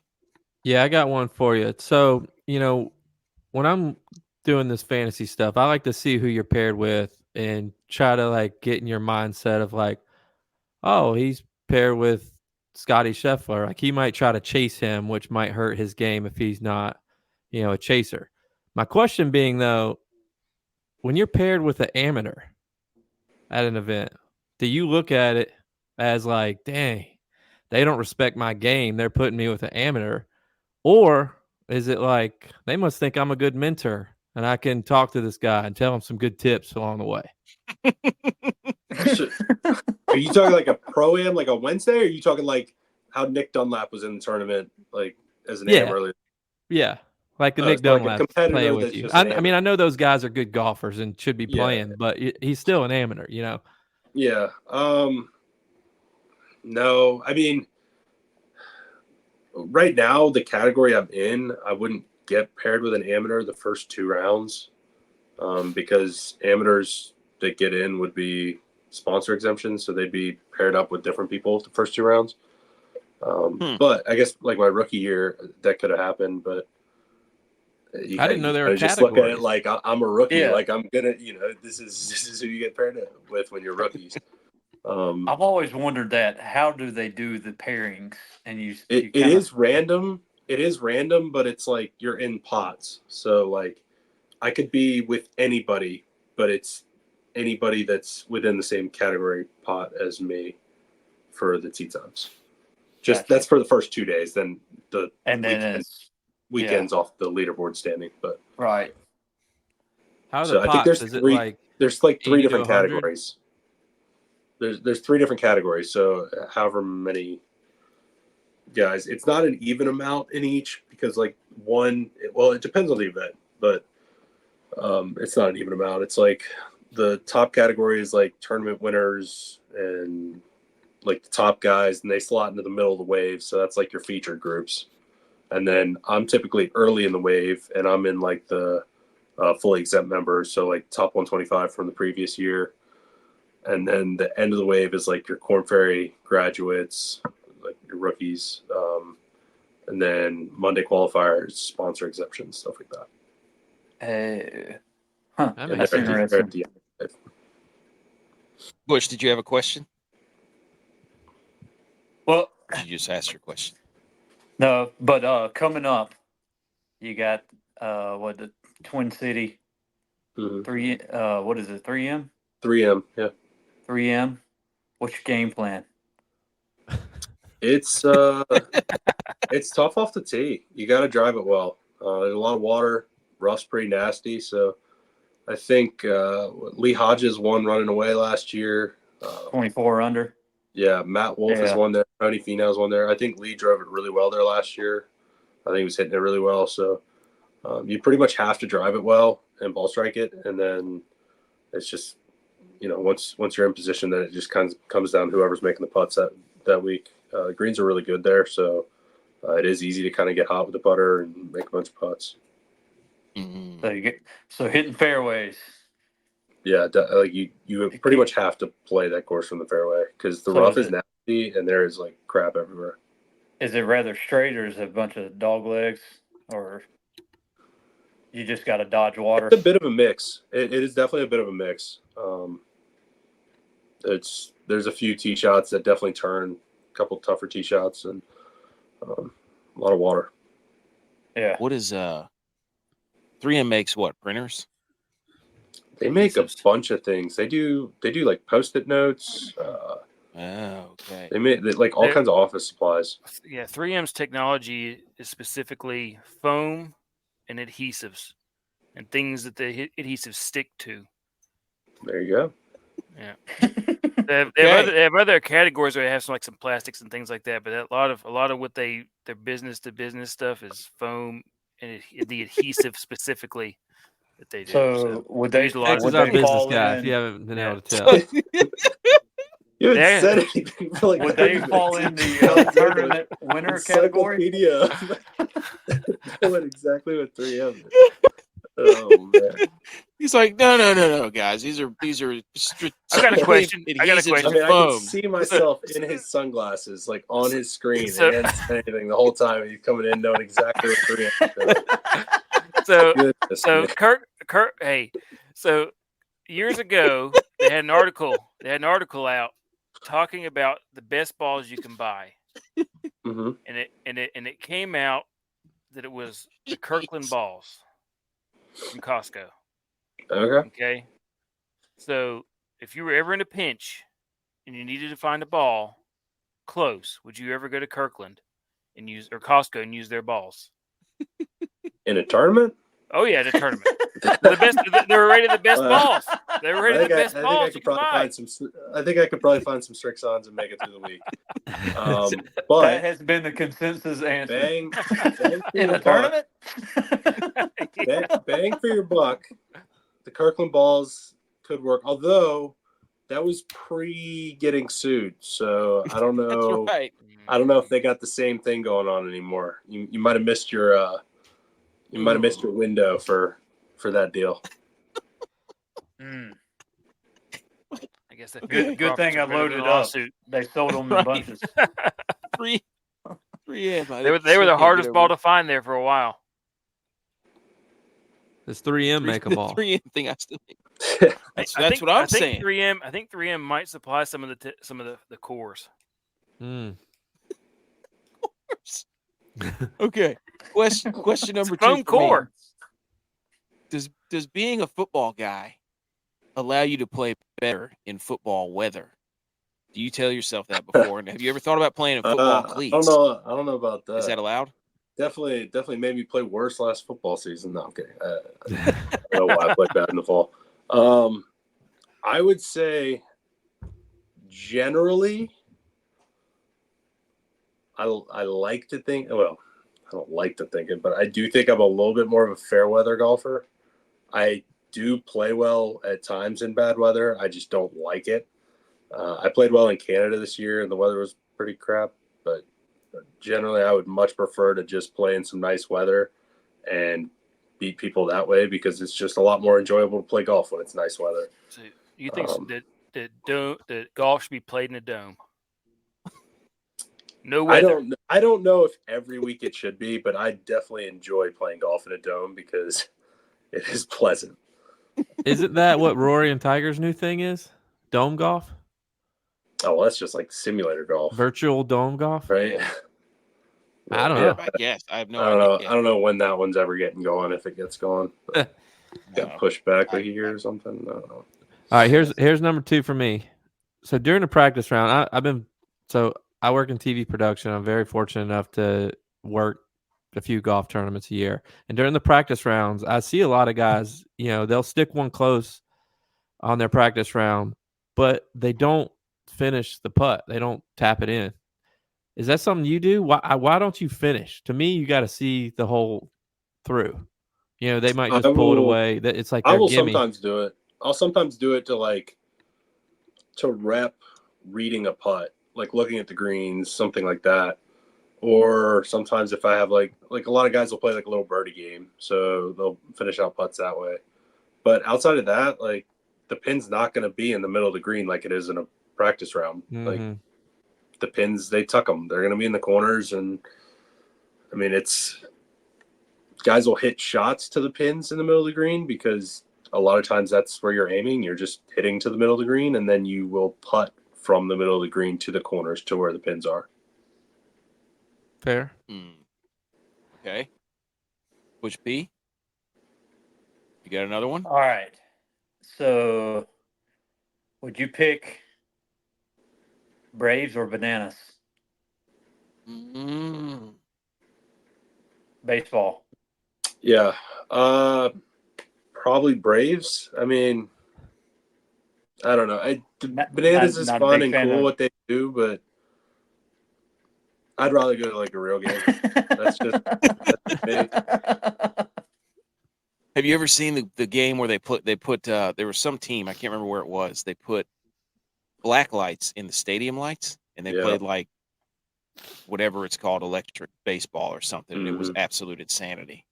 Yeah, I got one for you. So, when I'm doing this fantasy stuff, I like to see who you're paired with and try to like get in your mindset of like, oh, he's paired with Scotty Scheffler. Like he might try to chase him, which might hurt his game if he's not, a chaser. My question being though, when you're paired with an amateur at an event, do you look at it as like, dang, they don't respect my game, they're putting me with an amateur? Or is it like they must think I'm a good mentor and I can talk to this guy and tell him some good tips along the way? So, are you talking like a pro-am, like a Wednesday, or are you talking like how Nick Dunlap was in the tournament, like as an am earlier? Yeah, like the Nick Dunlap Dunlap competitor playing with you. I mean, I know those guys are good golfers and should be playing, but he's still an amateur, Yeah. No, I mean, right now, the category I'm in, I wouldn't get paired with an amateur the first 2 rounds because amateurs that get in would be sponsor exemptions, so they'd be paired up with different people the first 2 rounds. But I guess like my rookie year, that could have happened, but I didn't know there were just categories. Look at it like I'm a rookie. Yeah. Like I'm gonna, this is who you get paired with when you're rookies. I've always wondered that. How do they do the pairings? And it is random. It is random, but it's like you're in pots. So like I could be with anybody, but it's anybody that's within the same category pot as me for the tee times. Just Gotcha. That's for the first 2 days. Then weekends off the leaderboard standing. But right. How are the pots? I think there's is 3. It like there's like 3 different 100? categories. There's 3 different categories. So however many guys, it's not an even amount in each because like it depends on the event, but it's not an even amount. It's like the top category is like tournament winners and like the top guys, and they slot into the middle of the wave. So that's like your featured groups. And then I'm typically early in the wave, and I'm in like the fully exempt members. So like top 125 from the previous year. And then the end of the wave is like your Korn Ferry graduates, like your rookies. And then Monday qualifiers, sponsor exemptions, stuff like that. That's interesting. Bush, did you have a question? Well, or did you just ask your question? No, but coming up, you got the Twin City 3. What is it? 3M. 3M, yeah. 3M. What's your game plan? It's it's tough off the tee. You got to drive it well. There's a lot of water. Rough's pretty nasty. So I think Lee Hodges won running away last year. 24 under. Yeah, Matt Wolf is one there. Tony Finau's one there. I think Lee drove it really well there last year. I think he was hitting it really well. So you pretty much have to drive it well and ball strike it, and then it's just once you're in position, then it just kind of comes down to whoever's making the putts that week. The greens are really good there, so it is easy to kind of get hot with the putter and make a bunch of putts. Mm-hmm. So hitting fairways. Yeah, like you pretty much have to play that course from the fairway because the rough is nasty and there is like crap everywhere. Is it rather straight or is it a bunch of dog legs, or you just got to dodge water? It's a bit of a mix. It is definitely a bit of a mix. There's a few tee shots that definitely turn, a couple tougher tee shots, and a lot of water. Yeah. What is 3M makes what, printers? They make a bunch of things. They do like Post-it notes. Oh, okay. They made like all kinds of office supplies. Yeah, 3M's technology is specifically foam and adhesives and things that the adhesives stick to. There you go. Yeah. They have other categories where they have some plastics and things like that, but a lot of what their business to business stuff is foam and the adhesive specifically that they do. So would they? X is Would our they business fall guy. in? If you haven't been Yeah. able to tell, You haven't Yeah. said anything for like Would 30 they fall in minutes. the tournament winner category? Encyclopedia. Knowing exactly what 3M is. Oh man. He's like, no, guys. These are I got a question. adhesives I and mean, I can foam. see myself in his sunglasses, like on his screen, So- and he hasn't said anything the whole time. He's coming in knowing exactly what 3M is. So Goodness me. Kurt, hey, so years ago they had an article out talking about the best balls you can buy, Mhm. and it came out that it was the Kirkland balls from Costco. Okay. Okay, so if you were ever in a pinch and you needed to find a ball close, would you ever go to Kirkland and use Costco and use their balls? In a tournament? Oh yeah, the tournament. The best. They were rated the best balls. They were rated the best balls you could buy. I think I could probably find some Strixons and make it through the week. That But has been the consensus answer. bang for In your a buck. tournament? Bang for your buck. The Kirkland balls could work, although that was pre getting sued. So I don't know. That's right. I don't know if they got the same thing going on anymore. You might have missed your window for that deal. I guess that Good thing I loaded up. lawsuit. They sold them in bunches. 3M. They were the hardest ball to find there for a while. does 3M make a The ball? 3M thing. I still think that's what I'm saying. 3M. I think 3M might supply some of the cores. Okay. Question number two. Foam core. Does being a football guy allow you to play better in football weather? Do you tell yourself that before? And have you ever thought about playing in football cleats? I don't know about that. Is that allowed? Definitely made me play worse last football season. No, I'm kidding. I don't know why I played bad in the fall. I would say generally, I like to think. Well, I don't like to think it, but I do think I'm a little bit more of a fair weather golfer. I do play well at times in bad weather. I just don't like it. I played well in Canada this year, and the weather was pretty crap. But generally, I would much prefer to just play in some nice weather and beat people that way because it's just a lot more enjoyable to play golf when it's nice weather. So you think that golf should be played in a dome? No weather. I don't know if every week it should be, but I definitely enjoy playing golf in a dome because it is pleasant. Isn't that what Rory and Tiger's new thing is? Dome golf? Oh, well, that's just like simulator golf. Virtual dome golf? Right? I don't know. I guess I have no idea. I don't know when that one's ever getting going, if it gets going. Got pushed back a year or something. I don't know. All right, here's number 2 for me. So during the practice round, I work in TV production. I'm very fortunate enough to work a few golf tournaments a year. And during the practice rounds, I see a lot of guys, they'll stick one close on their practice round, but they don't finish the putt. They don't tap it in. Is that something you do? Why don't you finish? To me, you got to see the hole through. They might just pull it away. It's like I will gimme. sometimes do it. I'll sometimes do it to rep reading a putt, like looking at the greens, something like that. Or sometimes if I have like a lot of guys will play like a little birdie game, so they'll finish out putts that way. But outside of that, like the pin's not going to be in the middle of the green like it is in a practice round. Mm-hmm. Like the pins, they tuck them. They're going to be in the corners, and I mean guys will hit shots to the pins in the middle of the green because a lot of times that's where you're aiming. You're just hitting to the middle of the green, and then you will putt from the middle of the green to the corners to where the pins are. Fair. Okay. Which B? You got another one? All right. So would you pick Braves or Bananas? Mm. Baseball. Yeah. Probably Braves. I mean, I don't know. Bananas is not a fun big and fan cool of- what they do, but I'd rather go to like a real game. That's just me. Have you ever seen the game where they put there was some team, I can't remember where it was. They put black lights in the stadium lights, and they Yeah. played like whatever it's called, electric baseball or something, and it was Mhm. absolute insanity.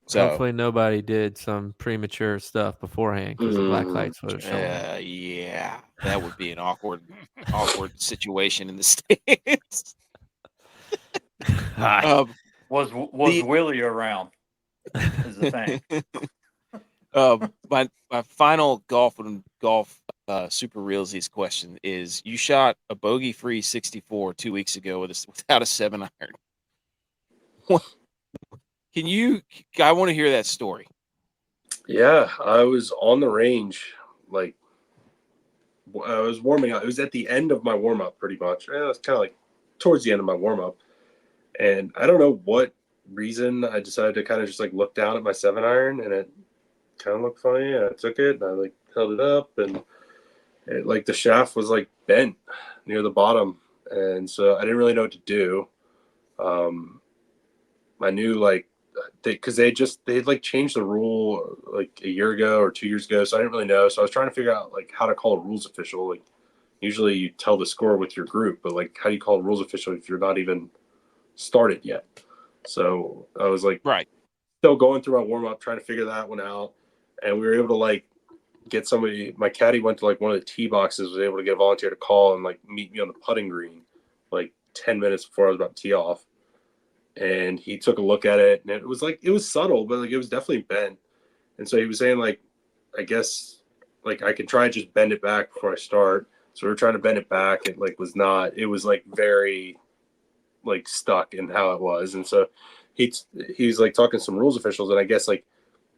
So Hopefully nobody did some premature stuff beforehand because the black lights would have shown. yeah, that would be an awkward situation in the stands. Was Willie around? Is the thing. My final golf super realsies question is: you shot a bogey-free 64 2 weeks ago without a 7-iron. I want to hear that story. Yeah, I was on the range, like I was warming up. It was at the end of my warm up, pretty much. It was kind of like towards the end of my warm up, and I don't know what reason I decided to kind of just like look down at my 7-iron, and it kind of looked funny. And I took it and I like held it up, and it, like the shaft was like bent near the bottom, and so I didn't really know what to do. I knew like because they'd like changed the rule like a year ago or 2 years ago, so I didn't really know. So I was trying to figure out like how to call a rules official. Like usually you tell the score with your group, but like how do you call a rules official if you're not even started yet? So I was like still going through my warm up, trying to figure that one out, and we were able to like get somebody. My caddy went to like one of the tee boxes, was able to get a volunteer to call and like meet me on the putting green like 10 minutes before I was about to tee off. And he took a look at it, and it was subtle, but like it was definitely bent. And so he was saying like, I guess like I could try and just bend it back before I start. So we were trying to bend it back. It like was not. It was like very like stuck in how it was. And so he's like talking to some rules officials, and I guess like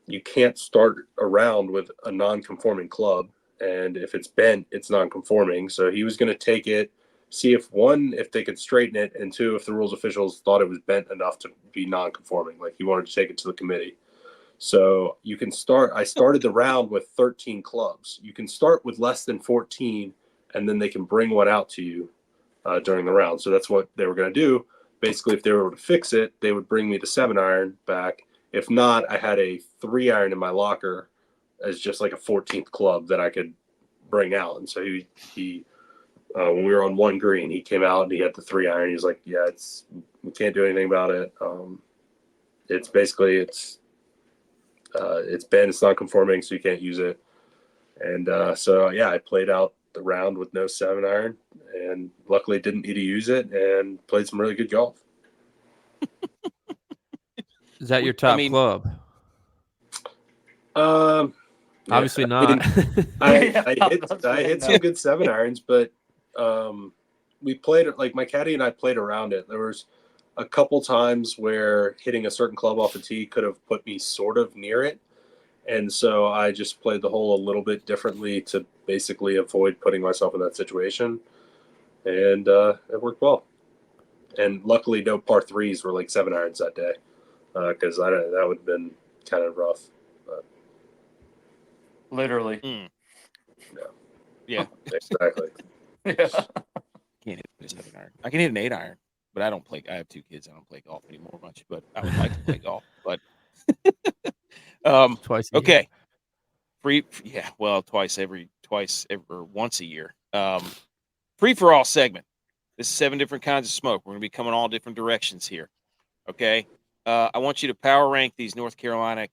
you can't start a round with a non-conforming club, and if it's bent, it's non-conforming. So he was going to take it, see if one, if they could straighten it, and two, if the rules officials thought it was bent enough to be non-conforming. Like he wanted to take it to the committee. So you can start. I started the round with 13 clubs. You can start with less than 14, and then they can bring one out to you during the round. So that's what they were going to do. Basically, if they were able to fix it, they would bring me the 7-iron back. If not, I had a 3-iron in my locker as just like a 14th club that I could bring out. And so he when we were on one green, he came out and he had the 3-iron. He's like, yeah, we can't do anything about it. It's basically it's bent, it's not conforming, so you can't use it. And so yeah, I played out the round with no 7-iron, and luckily didn't need to use it, and played some really good golf. Is that your top club? Obviously not. I hit some good 7-irons, but we played it like my caddy and I played around it. There was a couple times where hitting a certain club off a tee could have put me sort of near it. And so I just played the hole a little bit differently to basically avoid putting myself in that situation. And it worked well. And luckily no par 3s were like 7-irons that day, because that would have been kind of rough. But. Literally. Yeah. Exactly. Yeah. Can't hit a 7-iron. I can hit an 8-iron, but I don't play. I have 2 kids. I don't play golf anymore much, but I would like to play golf. But twice a year. Okay. Twice or once a year. Free for all segment. This is 7 different kinds of smoke. We're going to be coming all different directions here. Okay. I want you to power rank these North Carolina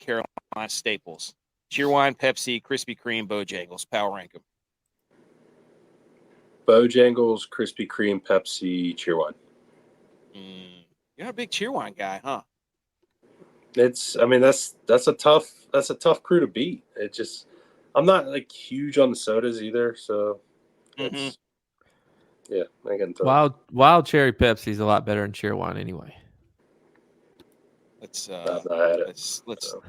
staples: Cheerwine, Pepsi, Krispy Kreme, Bojangles. Power rank them. Bojangles, Krispy Kreme, Pepsi, Cheerwine. You're not a big Cheerwine guy, huh? That's a tough crew to beat. It just, I'm not like huge on the sodas either, so it's yeah, I can throw. Wild cherry Pepsi is a lot better than Cheerwine anyway. Let's I've not had it. So.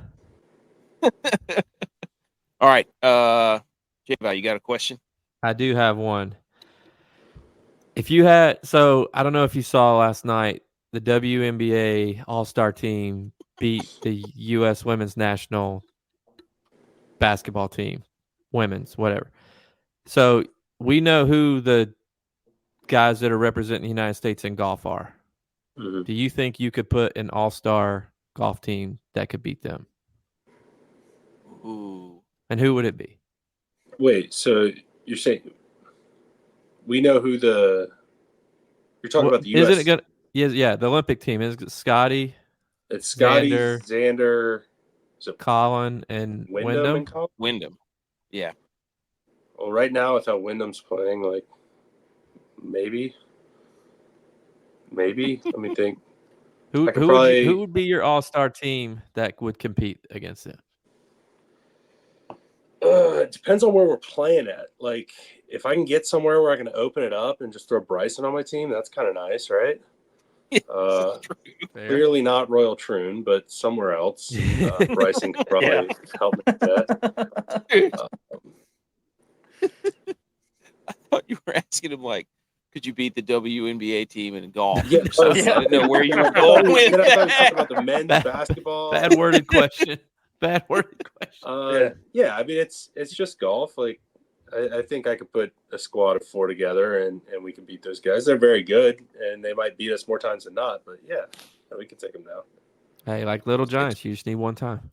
All right, J-Val, you got a question? I do have one. If you had, so I don't know if you saw last night, the WNBA All-Star team beat the U.S. Women's National Basketball team, women's, whatever. So we know who the guys that are representing the United States in golf are. Mm-hmm. Do you think you could put an all-star golf team that could beat them? Ooh. And who would it be? Wait, so you're saying we know who you're talking about the U.S. Isn't it gonna? Yeah, the Olympic team is Scotty. It's Scotty, Xander, Xander, Colin, and Wyndham and Colin? Wyndham. Yeah. Well, right now, with how Wyndham's playing, like, maybe. Let me think. Who would be your all-star team that would compete against it? It depends on where we're playing at. Like, if I can get somewhere where I can open it up and just throw Bryson on my team, that's kind of nice, right? Clearly not Royal Troon, but somewhere else. Bryson could probably help me with that. I thought you were asking him, like, could you beat the WNBA team in golf? Yeah, I didn't know where you were going with I thought you were talking that. about the men's basketball. Bad worded question. Yeah. I mean, it's just golf. Like, I think I could put a squad of 4 together and we can beat those guys. They're very good, and they might beat us more times than not. But yeah, we can take them down. Hey, like Little Giants, you just need one time.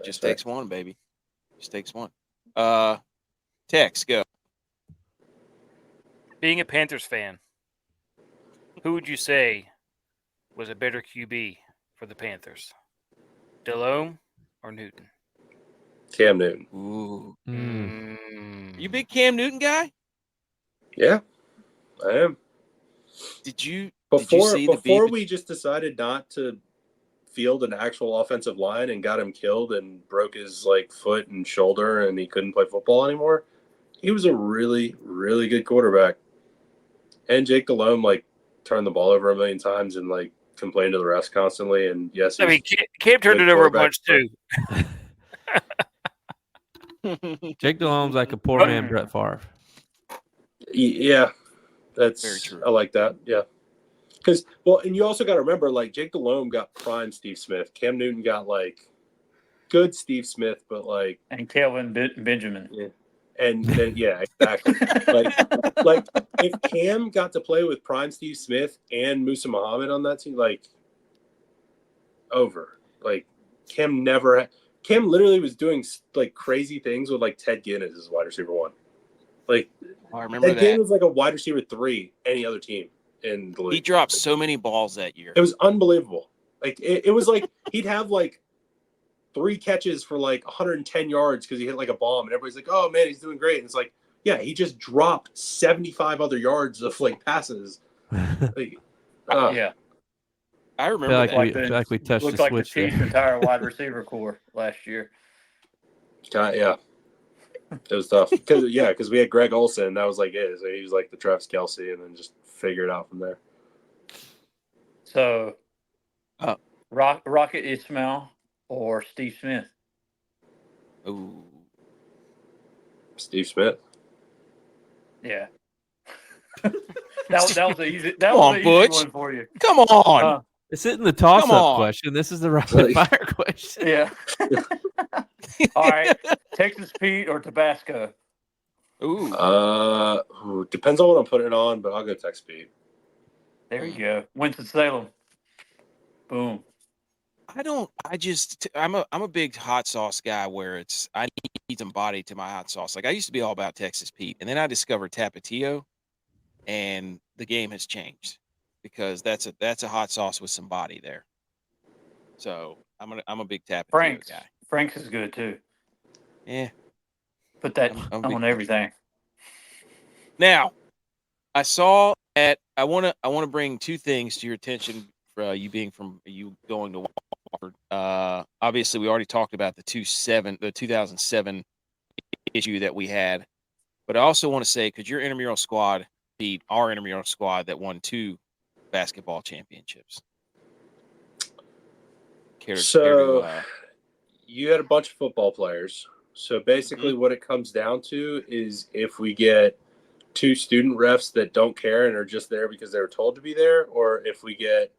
Just takes one, baby. Just takes one. Tex, go. Being a Panthers fan, who would you say was a better QB for the Panthers? Delhomme or Newton? Cam Newton. Ooh. Mm. You a big Cam Newton guy? Yeah, I am. Before we just decided not to field an actual offensive line and got him killed and broke his foot and shoulder and he couldn't play football anymore, he was a really, really good quarterback. And Jake Delhomme turned the ball over a million times and complained to the refs constantly. And yes, Cam turned it over a bunch too. Jake Delhomme's like a poor man Brett Favre. Yeah, that's very true. I like that. Yeah, because and you also got to remember, Jake Delhomme got prime Steve Smith. Cam Newton got good Steve Smith, but and Kelvin Benjamin. Yeah. And then exactly. If Cam got to play with prime Steve Smith and Musa Muhammad on that team, over. Cam literally was doing crazy things with Ted Ginn as his wide receiver 1. I remember Ted Ginn was a wide receiver 3 any other team in the league. He dropped so many balls that year. It was unbelievable. It was he'd have 3 catches for 110 yards because he hit a bomb, and everybody's like, "Oh man, he's doing great." And it's he just dropped 75 other yards of passes. I remember I feel like we touched the switch. The Chiefs' entire wide receiver core last year. Yeah, it was tough because we had Greg Olsen. That was it. So he was the Travis Kelce, and then just figure it out from there. So, Rocket Ismail or Steve Smith? Ooh, Steve Smith. Yeah. that was an easy. That Come was on, an Butch. easy one for you. Come on. This isn't the toss-up question. This is the rapid-fire question. Yeah. All right. Texas Pete or Tabasco? Ooh. Depends on what I'm putting it on, but I'll go Texas Pete. There you go. Winston-Salem. Boom. I'm a big hot sauce guy where I need some body to my hot sauce. I used to be all about Texas Pete, and then I discovered Tapatio, and the game has changed because that's a hot sauce with some body there. So I'm a big Tapatio guy. Frank's is good too. Yeah. Put that on everything. Now, I saw that I want to bring 2 things to your attention for you going to Wofford. Obviously, we already talked about the 2007 issue that we had, but I also want to say because your intramural squad beat our intramural squad that won 2 basketball championships. You had a bunch of football players. So basically, what it comes down to is if we get two student refs that don't care and are just there because they were told to be there, or if we get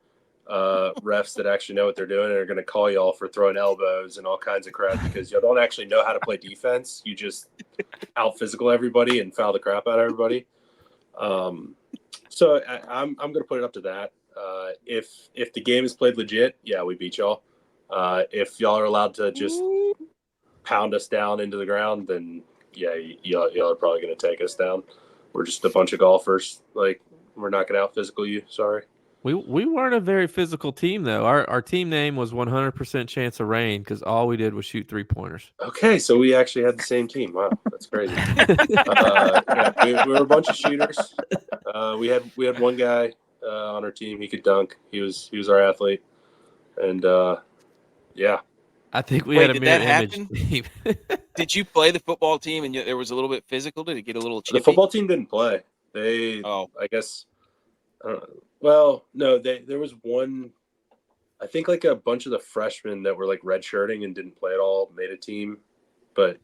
refs that actually know what they're doing and are going to call y'all for throwing elbows and all kinds of crap because y'all don't actually know how to play defense. You just out physical everybody and foul the crap out of everybody. So I'm going to put it up to that. If the game is played legit, yeah, we beat y'all. If y'all are allowed to just pound us down into the ground, then yeah, y'all are probably going to take us down. We're just a bunch of golfers. Like, we're not going to out physical you. Sorry. We weren't a very physical team though. Our team name was 100% chance of rain because all we did was shoot 3-pointers. Okay, so we actually had the same team. Wow, that's crazy. Yeah, we were a bunch of shooters. We had one guy on our team. He could dunk. He was our athlete, and yeah. I think we Wait, had a did mirror that image team. Did you play the football team and there was a little bit physical? Did it get a little chippy? The football team didn't play. I guess. I don't know. Well, no, there was one. I think like a bunch of the freshmen that were like redshirting and didn't play at all made a team, but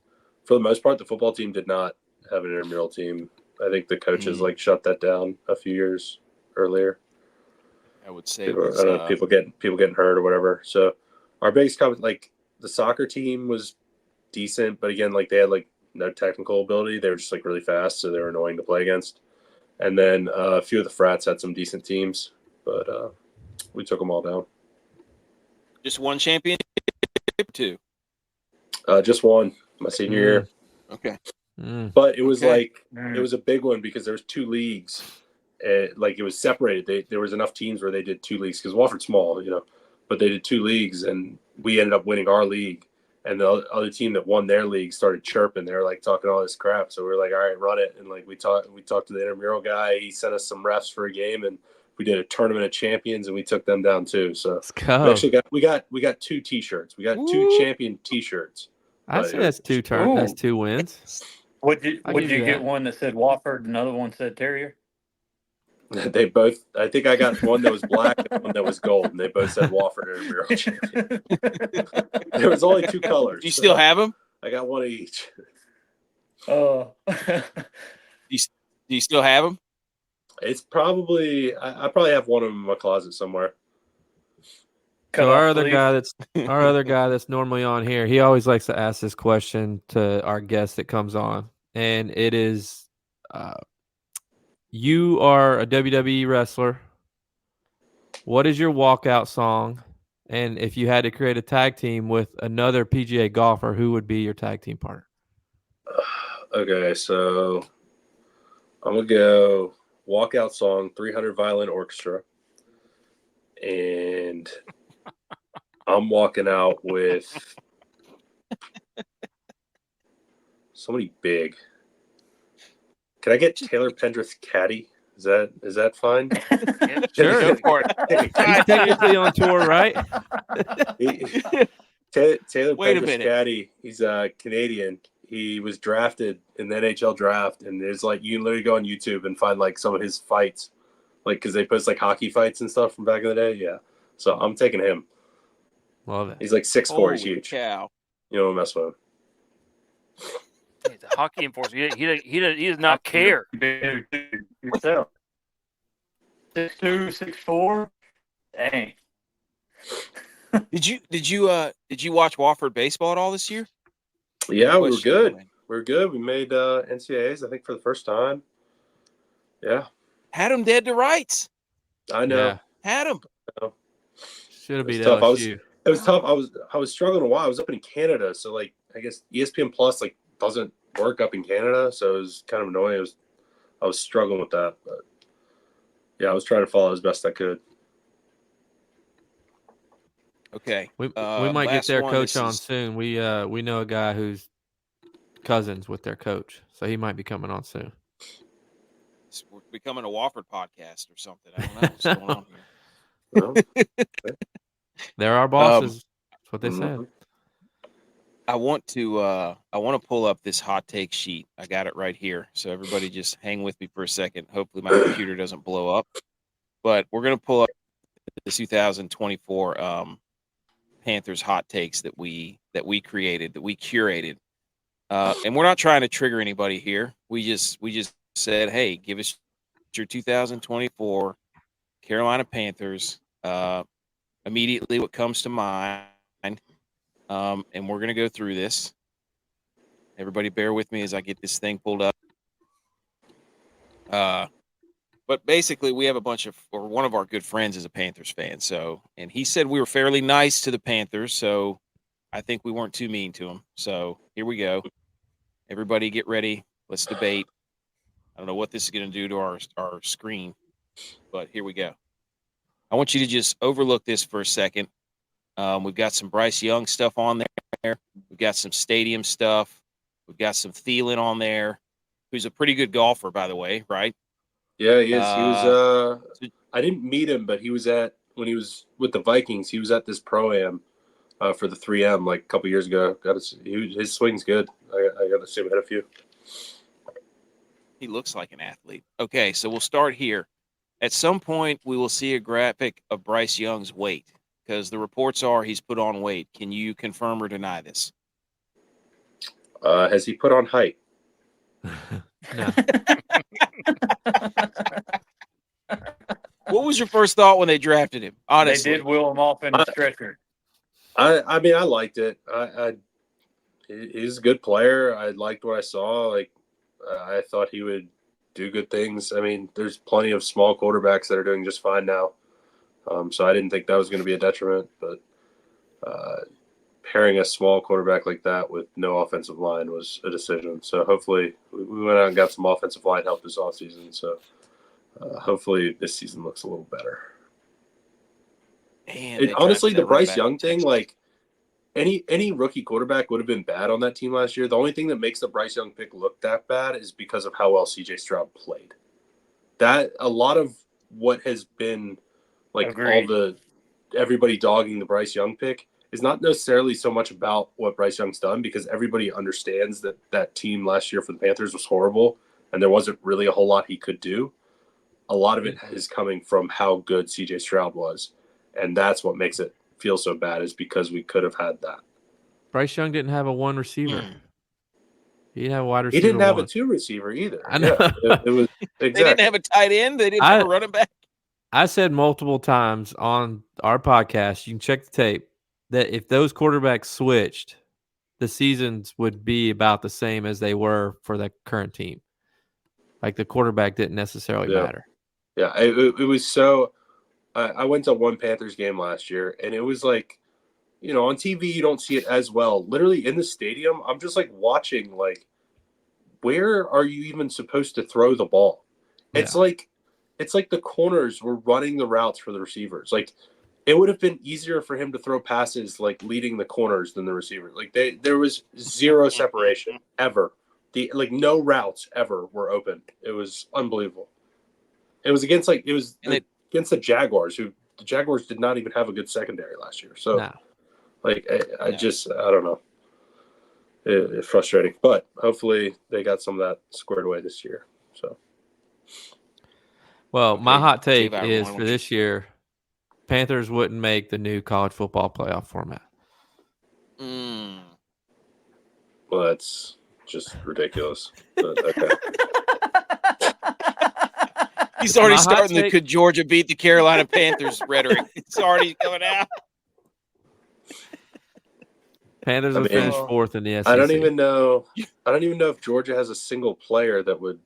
for the most part, the football team did not have an intramural team. I think the coaches like shut that down a few years earlier. I would say people getting hurt or whatever. So our biggest like the soccer team was decent, but again, like they had like no technical ability. They were just like really fast, so they were annoying to play against. And then a few of the frats had some decent teams, but we took them all down. Just one championship, two. Just one, my senior year. Okay. But it was it was a big one because there was two leagues. Like it was separated. There was enough teams where they did two leagues because Wofford's small, but they did two leagues, and we ended up winning our league. And the other team that won their league started chirping. They were like talking all this crap. So we were like, all right, run it. And like we talked to the intramural guy. He sent us some refs for a game, and we did a tournament of champions, and we took them down too. So we actually got two T-shirts. We got two champion T-shirts. I say that's that's 2 wins. Would you get one that said Wofford, another one said Terrier? They both. I think I got one that was black and one that was gold, and they both said Wofford intramural champion. There was only two colors. Do you still have them? I got one of each. Oh. Do you still have them? It's probably I probably have one of them in my closet somewhere. So our other guy that's normally on here, he always likes to ask this question to our guest that comes on, and it is, you are a WWE wrestler. What is your walkout song? And if you had to create a tag team with another PGA golfer, who would be your tag team partner? Okay, so I'm going to go walkout song, 300 Violin Orchestra. And I'm walking out with somebody big. Can I get Taylor Pendrith's caddy? Is that fine? Yeah, sure, go for it. He's technically on tour, right? Taylor Wait a Pendrith's minute. caddy. He's Canadian. He was drafted in the NHL draft, and there's like you can literally go on YouTube and find like some of his fights, like because they post like hockey fights and stuff from back in the day. Yeah, so I'm taking him. Love it. He's like 6'4". He's huge. Cow. You don't mess with him. He's a hockey enforcer. He does not care. Yourself. 6'2", 6'4". Dang. Did you watch Wofford baseball at all this year? Yeah, we were good. We were good. We made NCAAs, I think, for the first time. Yeah. Had him dead to rights. I know. Yeah. Had him. Should have beat tough. LSU. It was tough. I was struggling a while. I was up in Canada, so like I guess ESPN Plus like doesn't work up in Canada, so it was kind of annoying. I was struggling with that, but yeah, I was trying to follow as best I could. Okay. We might get their coach on is... soon. We know a guy who's cousins with their coach, so he might be coming on soon. It's becoming a Wofford podcast or something. I don't know what's going on here. Well, They're our bosses. That's what they said. I want to pull up this hot take sheet. I got it right here. So everybody just hang with me for a second. Hopefully my computer doesn't blow up. But we're going to pull up the 2024 Panthers hot takes that we created, that we curated. And we're not trying to trigger anybody here. We just said, "Hey, give us your 2024 Carolina Panthers." Immediately, what comes to mind, and we're going to go through this. Everybody, bear with me as I get this thing pulled up. But basically, we have one of our good friends is a Panthers fan. So, and he said we were fairly nice to the Panthers. So, I think we weren't too mean to them. So, here we go. Everybody, get ready. Let's debate. I don't know what this is going to do to our screen, but here we go. I want you to just overlook this for a second. We've got some Bryce Young stuff on there. We've got some stadium stuff. We've got some Thielen on there, who's a pretty good golfer, by the way, right? Yeah, he is. He was. I didn't meet him, but when he was with the Vikings. He was at this pro-am for the 3M like a couple years ago. His swing's good. I got to see him hit a few. He looks like an athlete. Okay, so we'll start here. At some point, we will see a graphic of Bryce Young's weight because the reports are he's put on weight. Can you confirm or deny this? Has he put on height? No. What was your first thought when they drafted him? Honestly, They did wheel him off in a stretcher. I mean, I liked it. He's a good player. I liked what I saw. Like, I thought he would do good things. I mean, there's plenty of small quarterbacks that are doing just fine now. So I didn't think that was going to be a detriment. But pairing a small quarterback like that with no offensive line was a decision. So hopefully we went out and got some offensive line help this offseason. So hopefully this season looks a little better. Man, honestly, the Bryce Young thing, like any rookie quarterback would have been bad on that team last year. The only thing that makes the Bryce Young pick look that bad is because of how well CJ Stroud played. That a lot of what has been like Agreed. Everybody dogging the Bryce Young pick is not necessarily so much about what Bryce Young's done, because everybody understands that team last year for the Panthers was horrible and there wasn't really a whole lot he could do. A lot of it is coming from how good CJ Stroud was. And that's what makes it feel so bad, is because we could have had that. Bryce Young didn't have a one receiver. He didn't have a wide receiver. He didn't have a two receiver either. I know. Yeah, it was exactly. They didn't have a tight end. They didn't have a running back. I said multiple times on our podcast, you can check the tape, that if those quarterbacks switched, the seasons would be about the same as they were for the current team. Like the quarterback didn't necessarily matter. Yeah, it was so. I went to one Panthers game last year, and it was like, on TV you don't see it as well. Literally in the stadium, I'm just like watching, like, where are you even supposed to throw the ball? Yeah. It's like the corners were running the routes for the receivers. Like, it would have been easier for him to throw passes like leading the corners than the receiver. Like there was zero separation ever. No routes ever were open. It was unbelievable. It was against against the Jaguars, who the Jaguars did not even have a good secondary last year. So I don't know. It's frustrating, but hopefully they got some of that squared away this year. So. Well, my hot take is for this year, Panthers wouldn't make the new college football playoff format. Well, that's just ridiculous. But, okay. He's already starting the "Could Georgia beat the Carolina Panthers" rhetoric. It's already coming out. Panthers will finish fourth in the SEC. I don't even know if Georgia has a single player that would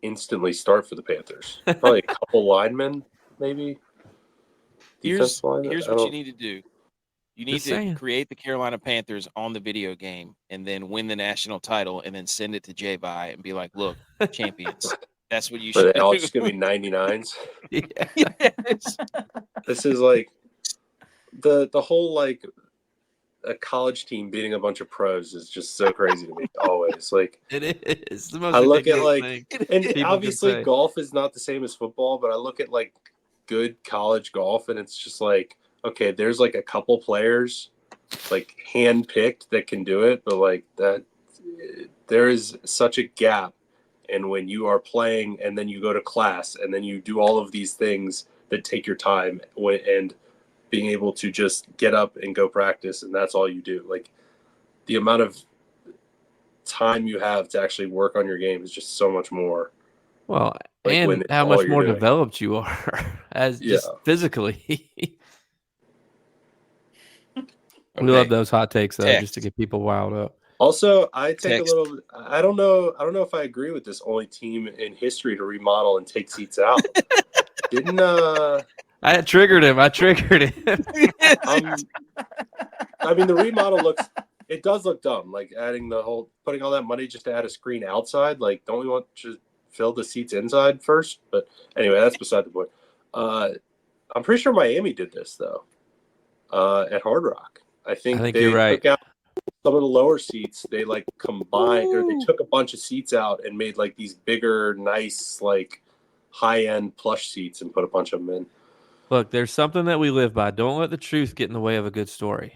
instantly start for the Panthers. Probably a couple linemen, maybe. Here's what you need to do. You need to create the Carolina Panthers on the video game and then win the national title and then send it to J-Vi and be like, look, champions. That's what you should do. They're all just going to be 99s. Yes. This is like the whole a college team beating a bunch of pros is just so crazy to me always. It is the most. I look at and obviously golf is not the same as football, but I look at good college golf and it's just okay, there's a couple players hand picked that can do it, but that there is such a gap. And when you are playing and then you go to class and then you do all of these things that take your time and being able to just get up and go practice and that's all you do. The amount of time you have to actually work on your game is just so much more. Well, Like, when and it's how all much you're more doing. developed you are as just physically. We love those hot takes though, just to get people wild up. Also, I take a little. I don't know if I agree with this only team in history to remodel and take seats out. Didn't I triggered him. I mean, the remodel it does look dumb. Like putting all that money just to add a screen outside. Like, don't we want to fill the seats inside first? But anyway, that's beside the point. I'm pretty sure Miami did this though. At Hard Rock, I think they you're right. took out some of the lower seats. They like combined, or they took a bunch of seats out and made like these bigger, nice, like high-end plush seats and put a bunch of them in. Look, there's something that we live by. Don't let the truth get in the way of a good story.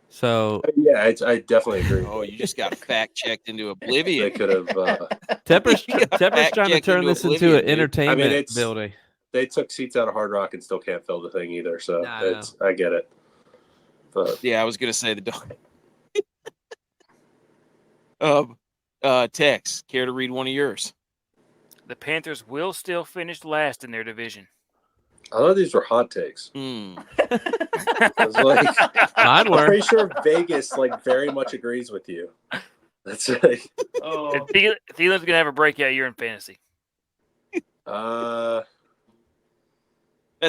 So yeah, I definitely agree. Oh, you just got fact checked into oblivion. They could have. Tepper's trying to turn this into an entertainment building. They took seats out of Hard Rock and still can't fill the thing either. So I get it. But yeah, I was gonna say the dog. Tex, care to read one of yours? The Panthers will still finish last in their division. I thought these were hot takes. I was like, mine were. I'm pretty sure Vegas like very much agrees with you. That's like, Thielen's gonna have a breakout year in fantasy. That's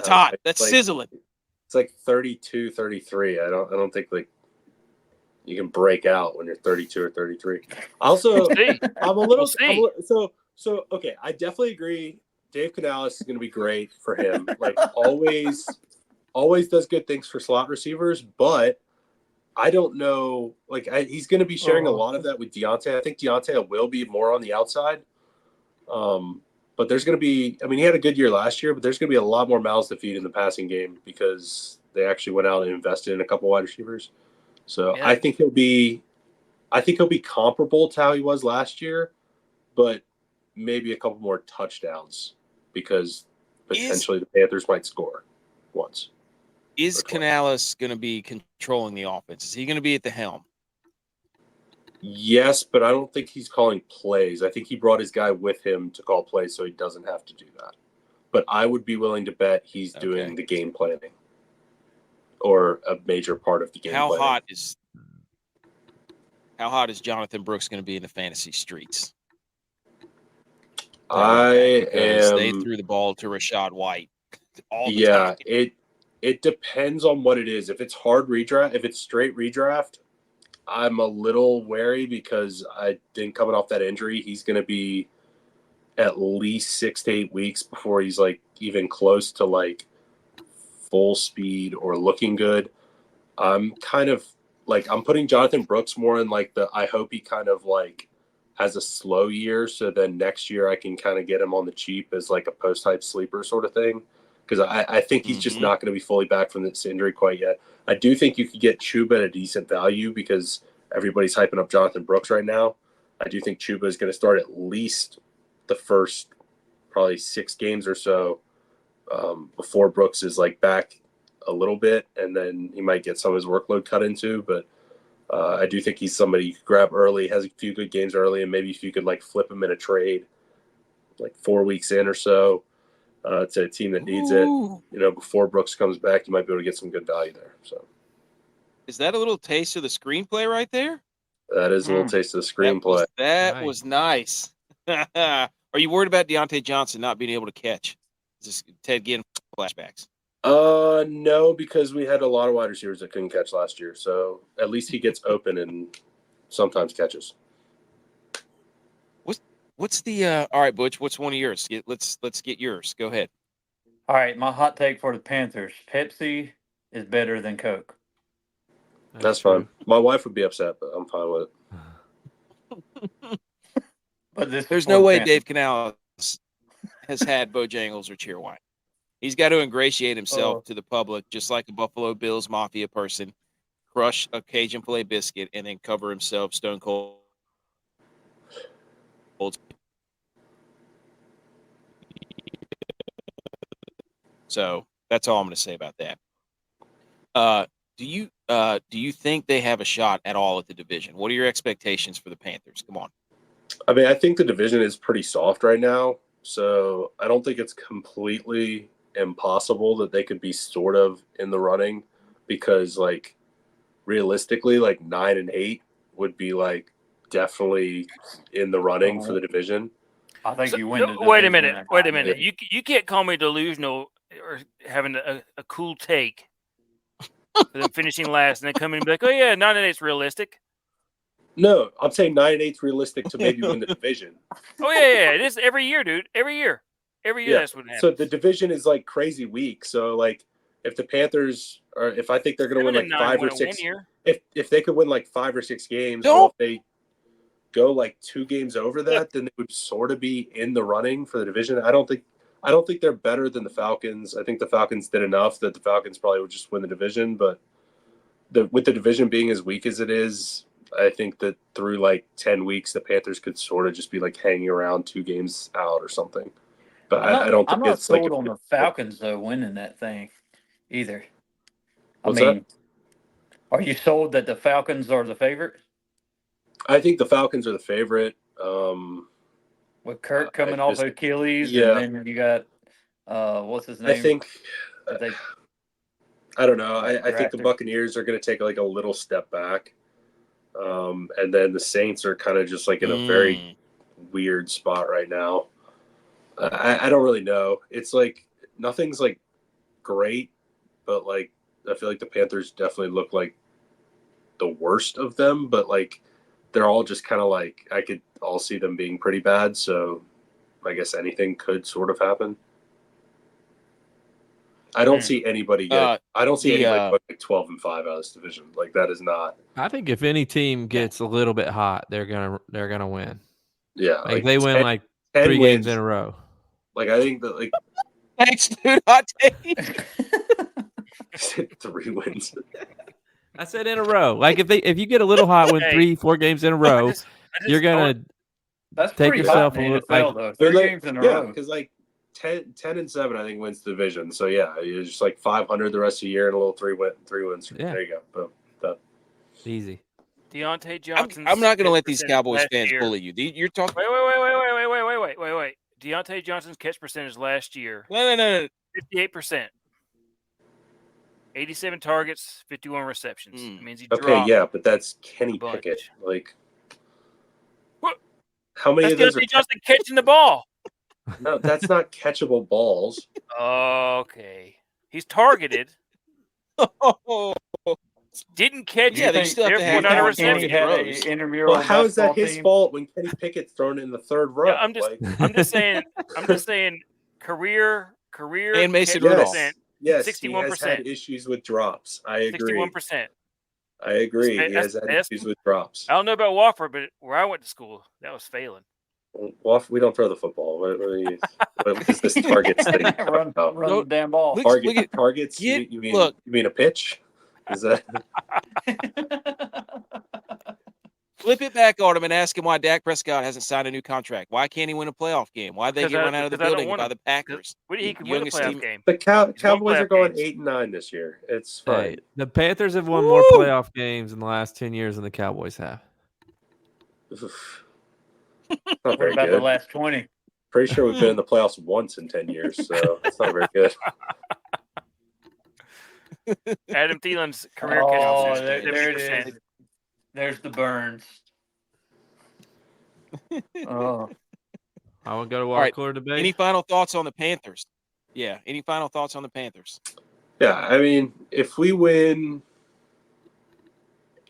hot. That's sizzling. It's like 32, 33. I don't think like you can break out when you're 32 or 33. Also, I'm a little so okay. I definitely agree. Dave Canales is going to be great for him. Like always does good things for slot receivers. But I don't know. Like he's going to be sharing a lot of that with Deontay. I think Deontay will be more on the outside. But there's going to be. I mean, he had a good year last year, but there's going to be a lot more mouths to feed in the passing game because they actually went out and invested in a couple wide receivers. So yeah. I think he'll be comparable to how he was last year, but maybe a couple more touchdowns because potentially the Panthers might score once. Is Canales going to be controlling the offense? Is he going to be at the helm? Yes, but I don't think he's calling plays. I think he brought his guy with him to call plays so he doesn't have to do that. But I would be willing to bet he's doing the game planning or a major part of the game planning. How hot is Jonathan Brooks going to be in the fantasy streets? They threw the ball to Rashad White all the time. It depends on what it is. If it's hard redraft, if it's straight redraft, I'm a little wary because I think coming off that injury, he's going to be at least 6 to 8 weeks before he's like even close to like full speed or looking good. I'm kind of like I'm putting Jonathan Brooks more in like I hope he kind of like has a slow year so then next year I can kind of get him on the cheap as like a post type sleeper sort of thing because I think he's just not going to be fully back from this injury quite yet. I do think you could get Chuba at a decent value because everybody's hyping up Jonathan Brooks right now. I do think Chuba is going to start at least the first probably 6 games or so before Brooks is like back a little bit, and then he might get some of his workload cut into. But I do think he's somebody you could grab early, has a few good games early, and maybe if you could like flip him in a trade like 4 weeks in or so to a team that needs it, before Brooks comes back, you might be able to get some good value there. So, is that a little taste of the screenplay right there? That is a little taste of the screenplay. That was nice. Are you worried about Deontay Johnson not being able to catch? Is this Ted getting flashbacks? No, because we had a lot of wide receivers that couldn't catch last year. So at least he gets open and sometimes catches. What's the all right, Butch? What's one of yours? Let's get yours. Go ahead. All right, my hot take for the Panthers: Pepsi is better than Coke. That's fine. My wife would be upset, but I'm fine with it. But there's no way Dave Canales has had Bojangles or Cheerwine. He's got to ingratiate himself to the public, just like a Buffalo Bills Mafia person, crush a Cajun filet biscuit, and then cover himself stone cold. So that's all I'm going to say about that. Do do you think they have a shot at all at the division? What are your expectations for the Panthers? Come on. I mean, I think the division is pretty soft right now, so I don't think it's completely impossible that they could be sort of in the running, because like realistically, like 9-8 would be like definitely in the running for the division. I think you win. Wait a minute. You can't call me delusional or having a cool take for them finishing last and then coming and be like, oh yeah, 9-8 is realistic. No, I'm saying 9-8 is realistic to maybe win the division. Oh yeah, it is every year, dude. Every year, that's what happens. So the division is like crazy weak. So like, if the Panthers are, if I think they're going to win like 5 or 6, if they could win like 5 or 6 games, well, if they go like 2 games over that, then they would sort of be in the running for the division. I don't think they're better than the Falcons. I think the Falcons did enough that the Falcons probably would just win the division. But with the division being as weak as it is, I think that through like 10 weeks, the Panthers could sort of just be like hanging around 2 games out or something. But I don't think it's sold on the Falcons though winning that thing either. What's that? Are you sold that the Falcons are the favorite? I think the Falcons are the favorite. With Kirk coming off Achilles, and then you got what's his name? I think I don't know. I think the Buccaneers are going to take like a little step back, and then the Saints are kind of just like in a very weird spot right now. I don't really know. It's like nothing's like great, but like I feel like the Panthers definitely look like the worst of them, but like they're all just kind of like I could all see them being pretty bad, so I guess anything could sort of happen. I don't see anybody get. I don't see anybody like 12-5 out of this division. Like that is not. I think if any team gets a little bit hot, they're gonna win. Yeah, like they win like 3 games in a row. Like I think that like. Thanks, dude. Hot take. 3 wins. I said in a row. Like if you get a little hot, win 3-4 games in a row, you're gonna take yourself a little. NFL, 3 games in a row. Because like 10-7, I think wins the division. So yeah, you're just like 500 the rest of the year and a little 3 wins. Yeah. There you go. Boom. Easy. Deontay Johnson. I'm not going to let these Cowboys fans bully you. You're talking. Wait. Deontay Johnson's catch percentage last year. No. 58%. 87 targets, 51 receptions. It means he dropped. Okay, yeah, but that's Kenny Pickett. Like, what? How many of those are Johnson catching the ball? No, that's not catchable balls. Okay, he's targeted. Didn't catch. Yeah, they still have to have not a reception. Well, how is that his fault when Kenny Pickett's thrown in the 3rd row? Yeah, I'm just saying. Career. And Mason Rudolph. Yes, 61%. He has had issues with drops. I agree. 61%. I agree. He has had issues with drops. I don't know about Wofford, but where I went to school, that was failing. Wofford, we don't throw the football. What is this targets thing? Run the damn ball. Targets? You mean a pitch? Is that? Flip it back on him and ask him why Dak Prescott hasn't signed a new contract. Why can't he win a playoff game? Why did they get run out of the building by the Packers? He can win a playoff game. The Cowboys are going 8-9 this year. It's fine. Hey, the Panthers have won more playoff games in the last 10 years than the Cowboys have. Not very good. The last 20? Pretty sure we've been in the playoffs once in 10 years, so that's not very good. Adam Thielen's career catch. There it is. There's the Burns. I want to go to water cooler debate. Any final thoughts on the Panthers? Yeah. Any final thoughts on the Panthers? Yeah, I mean, if we win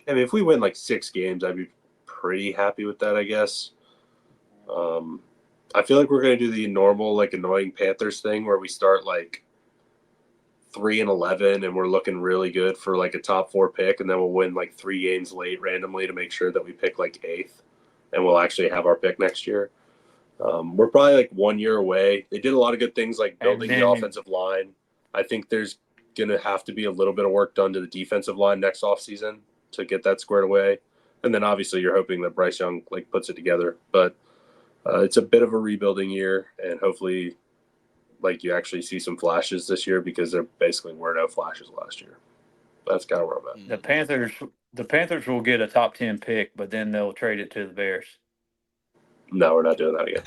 like 6 games, I'd be pretty happy with that, I guess. I feel like we're going to do the normal, like, annoying Panthers thing where we start like 3-11 and we're looking really good for like a top 4 pick, and then we'll win like 3 games late randomly to make sure that we pick like 8th and we'll actually have our pick next year. We're probably like 1 year away. They did a lot of good things like building the offensive line. I think there's going to have to be a little bit of work done to the defensive line next offseason to get that squared away. And then obviously you're hoping that Bryce Young like puts it together, but it's a bit of a rebuilding year, and hopefully like you actually see some flashes this year, because there basically were no flashes last year. That's kind of where I'm at. The Panthers will get a top 10 pick, but then they'll trade it to the Bears. No, we're not doing that again.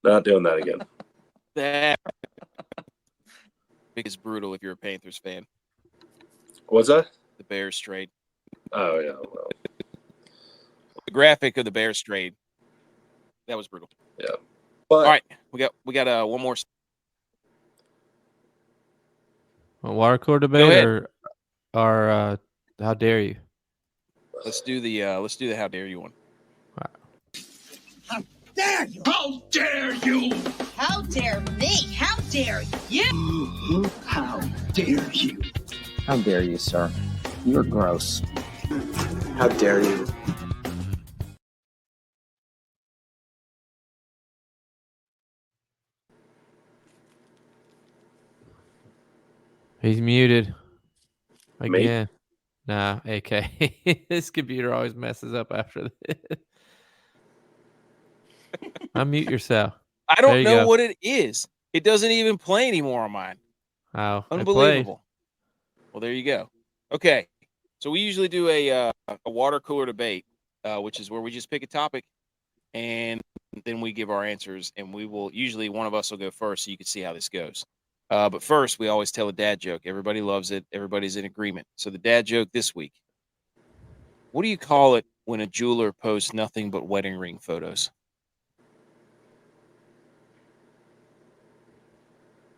Not doing that again. That is brutal if you're a Panthers fan. What's that? The Bears trade. Oh yeah. Well, The graphic of the Bears trade. That was brutal. yeah. But All right, we got one more. A water cooler Go debate ahead. or how dare you? Let's do the how dare you one. How dare you? How dare you? How dare me? How dare you? How dare you? How dare you, sir? You're gross. How dare you? He's muted. Me? Again. Nah, AK. This computer always messes up after this. Unmute yourself. I There don't you know go. what it is. It doesn't even play anymore on mine. Oh, it played. Unbelievable. Well, there you go. Okay, so we usually do a water cooler debate, which is where we just pick a topic and then we give our answers, and we will usually one of us will go first, so you can see how this goes. But first, we always tell a dad joke. Everybody loves it. Everybody's in agreement. So the dad joke this week. What do you call it when a jeweler posts nothing but wedding ring photos?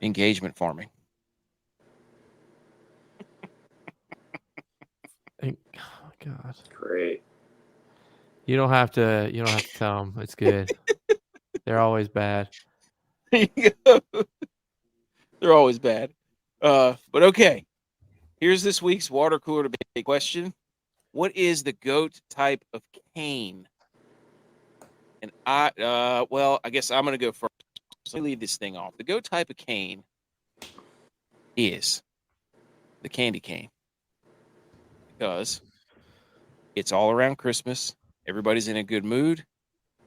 Engagement farming. Oh God. Great. You don't have to tell them. It's good. They're always bad. There you go. They're always bad. But okay. Here's this week's water cooler debate question. What is the GOAT type of cane? And I guess I'm going to go first. Let me leave this thing off. The GOAT type of cane is the candy cane. Because it's all around Christmas. Everybody's in a good mood.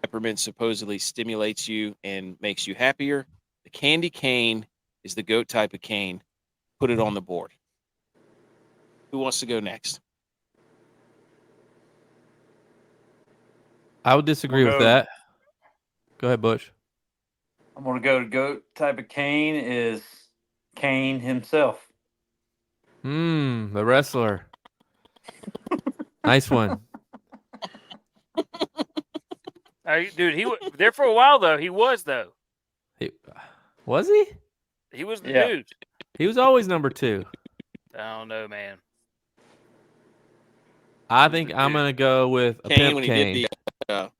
Peppermint supposedly stimulates you and makes you happier. The candy cane is the GOAT type of cane. Put it on the board. Who wants to go next? I would disagree with that. Go ahead, Butch. I'm going to go to GOAT type of Kane is Kane himself. The wrestler. Nice one. Dude, he was there for a while though. He was though. Was he? He was the Yeah. dude. He was always number 2. I don't know, man. I think I'm going to go with a Cane pimp when he cane. did the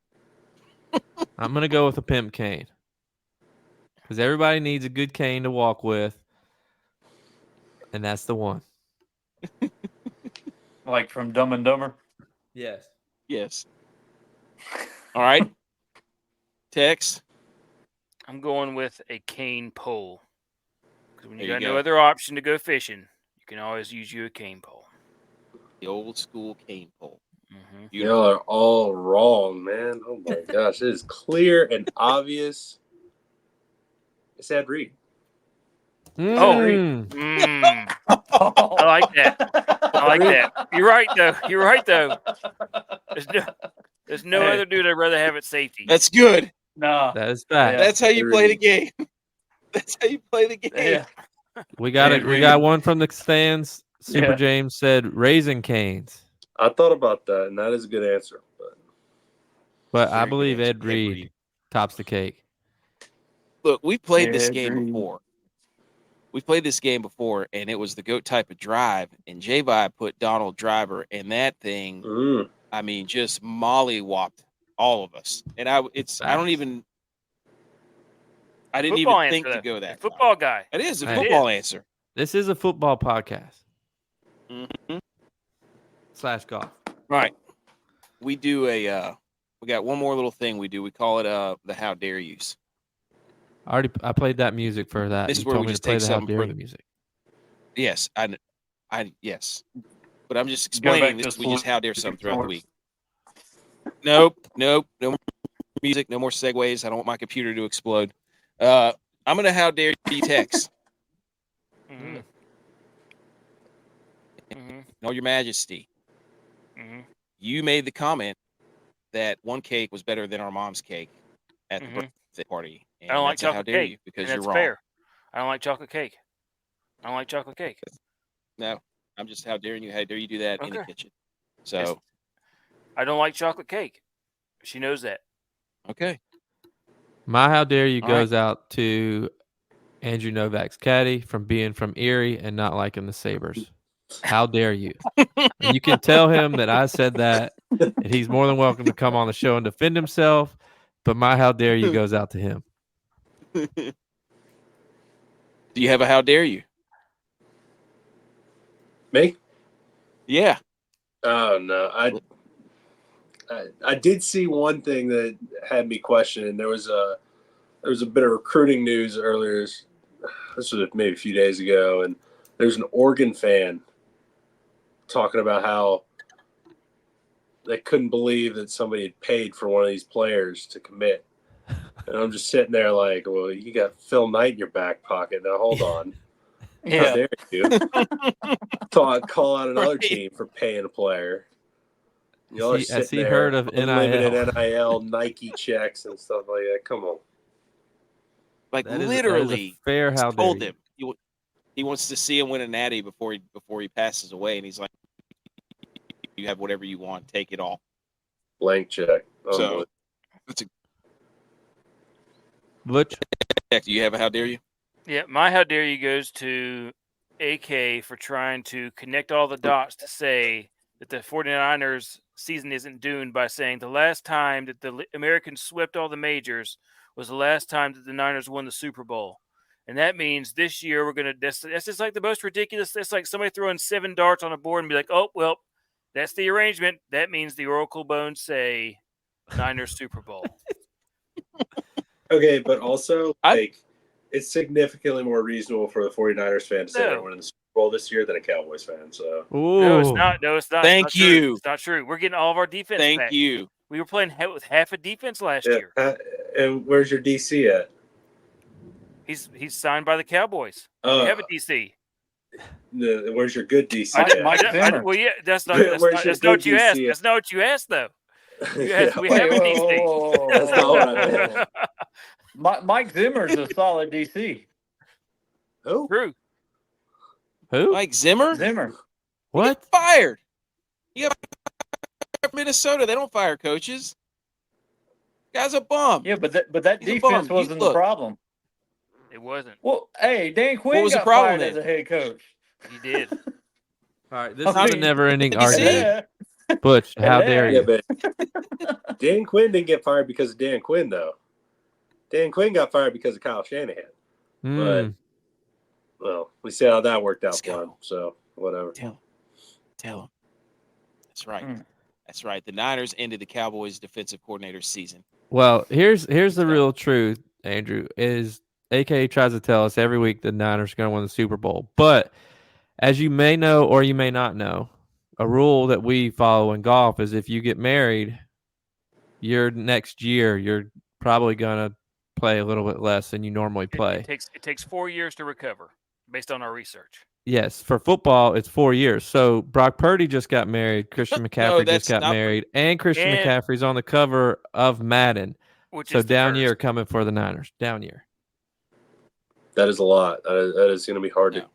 I'm going to go with a pimp cane. Because everybody needs a good cane to walk with. And that's the one. Like from Dumb and Dumber? Yes. Yes. All right. Tex. I'm going with a cane pole. Because when you There got you no go. other option to go fishing, you can always use you a cane pole. The old school cane pole. Mm-hmm. Y'all are all wrong, man. Oh my gosh, it is clear and obvious. It's Ed Reed. Mm. I like that. I like that. You're right, though. There's no Hey. other dude I'd rather have at safety. That's good. No. That is fact. That's how you play the game. That's how you play the game. Yeah. We got Ed it. We Reed. got one from the stands. Super Yeah. James said Raisin Canes. I thought about that, and that is a good answer. But I Very good believe answer. Ed Reed tops the cake. Look, we played Yeah, this Ed game Reed. before. We played this game before, and it was the GOAT type of drive. And J-Vi put Donald Driver, and that thing, Mm. I mean, just mollywopped all of us. And I didn't Football even answer, think to though. go that. Football guy. It is a Hey. football answer. This is a football podcast Mhm. / golf. Right. We do we got one more little thing we do. We call it the How Dare Yous. I played that music for that. This is You where told we me to just play take the How something Dare from- You music. Yes, yes. But I'm just Go back explaining to this. We just sleep. How Dare something throughout the week. Nope. No more music. No more segues. I don't want my computer to explode. I'm gonna How Dare You Tex. Mm-hmm. No, Your Majesty, Mm-hmm. you made the comment that one cake was better than our mom's cake at the birthday party. And I don't like that's a how chocolate dare cake. you, because and you're that's wrong. fair. I don't like chocolate cake. I don't like chocolate cake. No, I'm just how dare you do that in the Okay. kitchen. So I don't like chocolate cake. She knows that. okay. My how dare you All goes out to Andrew Novak's caddy from being from Erie and not liking the Sabres. How dare you? And you can tell him that I said that, and he's more than welcome to come on the show and defend himself. But my how dare you goes out to him. Do you have a how dare you? Me? Yeah. Oh no, I did see one thing that had me questioning. There was a bit of recruiting news earlier. This was maybe a few days ago, and there's an Oregon fan talking about how they couldn't believe that somebody had paid for one of these players to commit. And I'm just sitting there like, well, you got Phil Knight in your back pocket. Now hold on. How Yeah. dare you call out another team for paying a player? Y'all are Has sitting he there heard of unlimited NIL? NIL, Nike checks and stuff like that. Come on. Like That is literally a fair how dare told you. him he wants to see him win a natty before he passes away, and he's like, you have whatever you want, take it all. Blank check. So that's a Butch? do you have a how dare you? Yeah, my how dare you goes to AK for trying to connect all the dots to say that the 49ers season isn't doomed by saying the last time that the Americans swept all the majors was the last time that the Niners won the Super Bowl. And that means this year we're going to – that's just like the most ridiculous – that's like somebody throwing 7 darts on a board and be like, oh, well, that's the arrangement. That means the Oracle Bones say Niners Super Bowl. Okay, but also, it's significantly more reasonable for the 49ers fan to say they're winning the Super Bowl this year than a Cowboys fan. So No, it's not. No, it's not. Thank it's not you. True. It's not true. We're getting all of our defense Thank back. you. We were playing with half a defense last year. And where's your DC at? He's signed by the Cowboys. We have a DC. Where's your good DC? Mike Zimmer. Well, yeah, that's not what you asked. That's not what you asked, though. We have a DC. That's not what I meant. Mike Zimmer's a solid DC. Who? True. Who? Mike Zimmer? Zimmer. What? He got fired. He got fired from Minnesota. They don't fire coaches. Guy's a bum. Yeah, but that He's a defense bum. wasn't the problem. It wasn't. Well, hey, Dan Quinn What was the got problem fired then? as a head coach. He did. All right, this is a never-ending You see? argument. Butch, how dare you? Yeah, but Dan Quinn didn't get fired because of Dan Quinn, though. Dan Quinn got fired because of Kyle Shanahan. But, well, we see how that worked out for him. So, whatever. Tell him. That's right. That's right. The Niners ended the Cowboys' defensive coordinator's season. Well, here's the real truth, Andrew, is AK tries to tell us every week the Niners are going to win the Super Bowl. But as you may know or you may not know, a rule that we follow in golf is if you get married, your next year you're probably going to play a little bit less than you normally play. It takes 4 years to recover based on our research. Yes, for football, it's 4 years. So Brock Purdy just got married. Christian McCaffrey just got married. And Christian McCaffrey's on the cover of Madden. So down year coming for the Niners. Down year. That is a lot. That is going to be hard to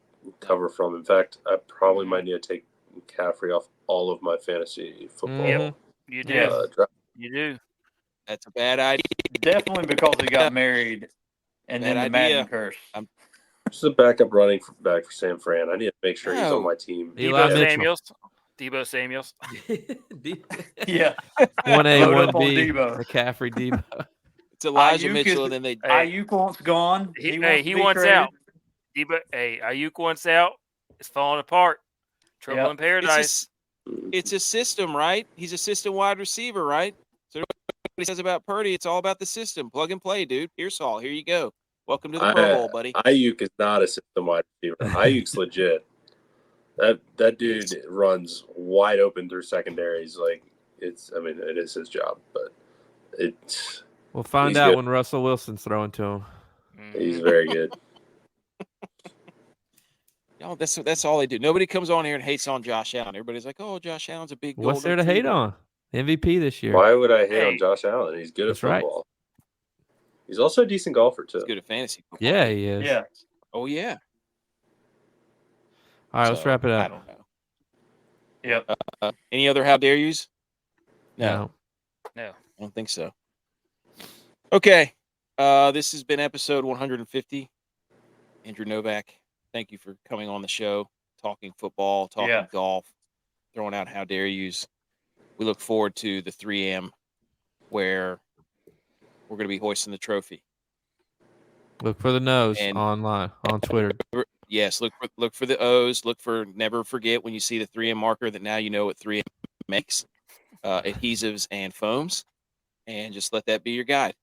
cover from. In fact, I probably might need to take McCaffrey off all of my fantasy football. Yep. You do. You do. That's a bad idea. Definitely because he got married and then the Madden curse. Just a backup running back for San Fran. I need to make sure he's on my team. Debo Samuels. Yeah. 1A, 1B, McCaffrey, Debo. It's Elijah Mitchell, and then they Ayuk wants gone. He wants out. Ayuk wants out. It's falling apart. Trouble in paradise. It's a system, right? He's a system wide receiver, right? So what he says about Purdy, it's all about the system. Plug and play, dude. Pearsall, here you go. Welcome to the Pro Bowl, buddy. Ayuk is not a system wide receiver. Ayuk's legit. That dude runs wide open through secondaries. Like it is his job, but it's. We'll find out when Russell Wilson's throwing to him. He's very good. Y'all, that's all they do. Nobody comes on here and hates on Josh Allen. Everybody's like, "Oh, Josh Allen's a big." What's there golden to hate retriever." on? MVP this year. Why would I hate Hey. on Josh Allen? He's good at That's right. football. He's also a decent golfer too. He's good at fantasy football. Yeah, he is. Yeah. Oh yeah. All right, let's So, wrap it I up. don't know. Yep. Any other how dare yous? No. I don't think so. Okay. This has been episode 150. Andrew Novak, thank you for coming on the show, talking football, talking golf, throwing out how dare yous. We look forward to the 3M where we're going to be hoisting the trophy. Look for the nose And- online on Twitter. Yes, look for the O's. Look for never forget when you see the 3M marker that now you know what 3M makes, adhesives and foams, and just let that be your guide.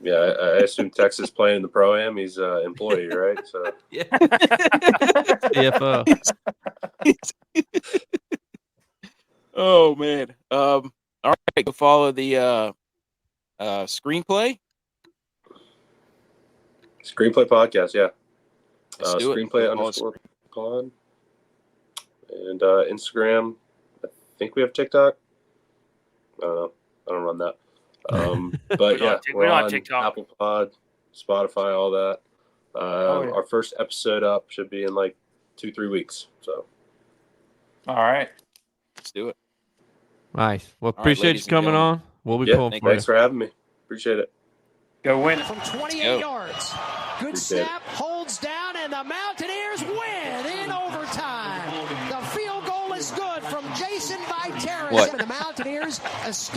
Yeah, I assume Texas playing in the Pro-Am. He's an employee, right? So Yeah. CFO. Oh man. All right, go follow the screenplay. Screenplay podcast, yeah. Let's do it. Screenplay Go follow _pod. And Instagram. I think we have TikTok. I don't know. I don't run that. But yeah, we we're don't have on TikTok. Apple Pod, Spotify, all that. yeah. Our first episode up should be in like 2-3 weeks. So All right. Let's do it. Nice. Well, right, appreciate ladies you and coming gentlemen. on. We'll be yeah, pulling for thanks you. for having me. Appreciate it. Go win it. From 28 Go. yards. Good Appreciate it. snap, holds down, and the Mountaineers win in overtime. The field goal is good from Jason Viterris. What? And the Mountaineers escape.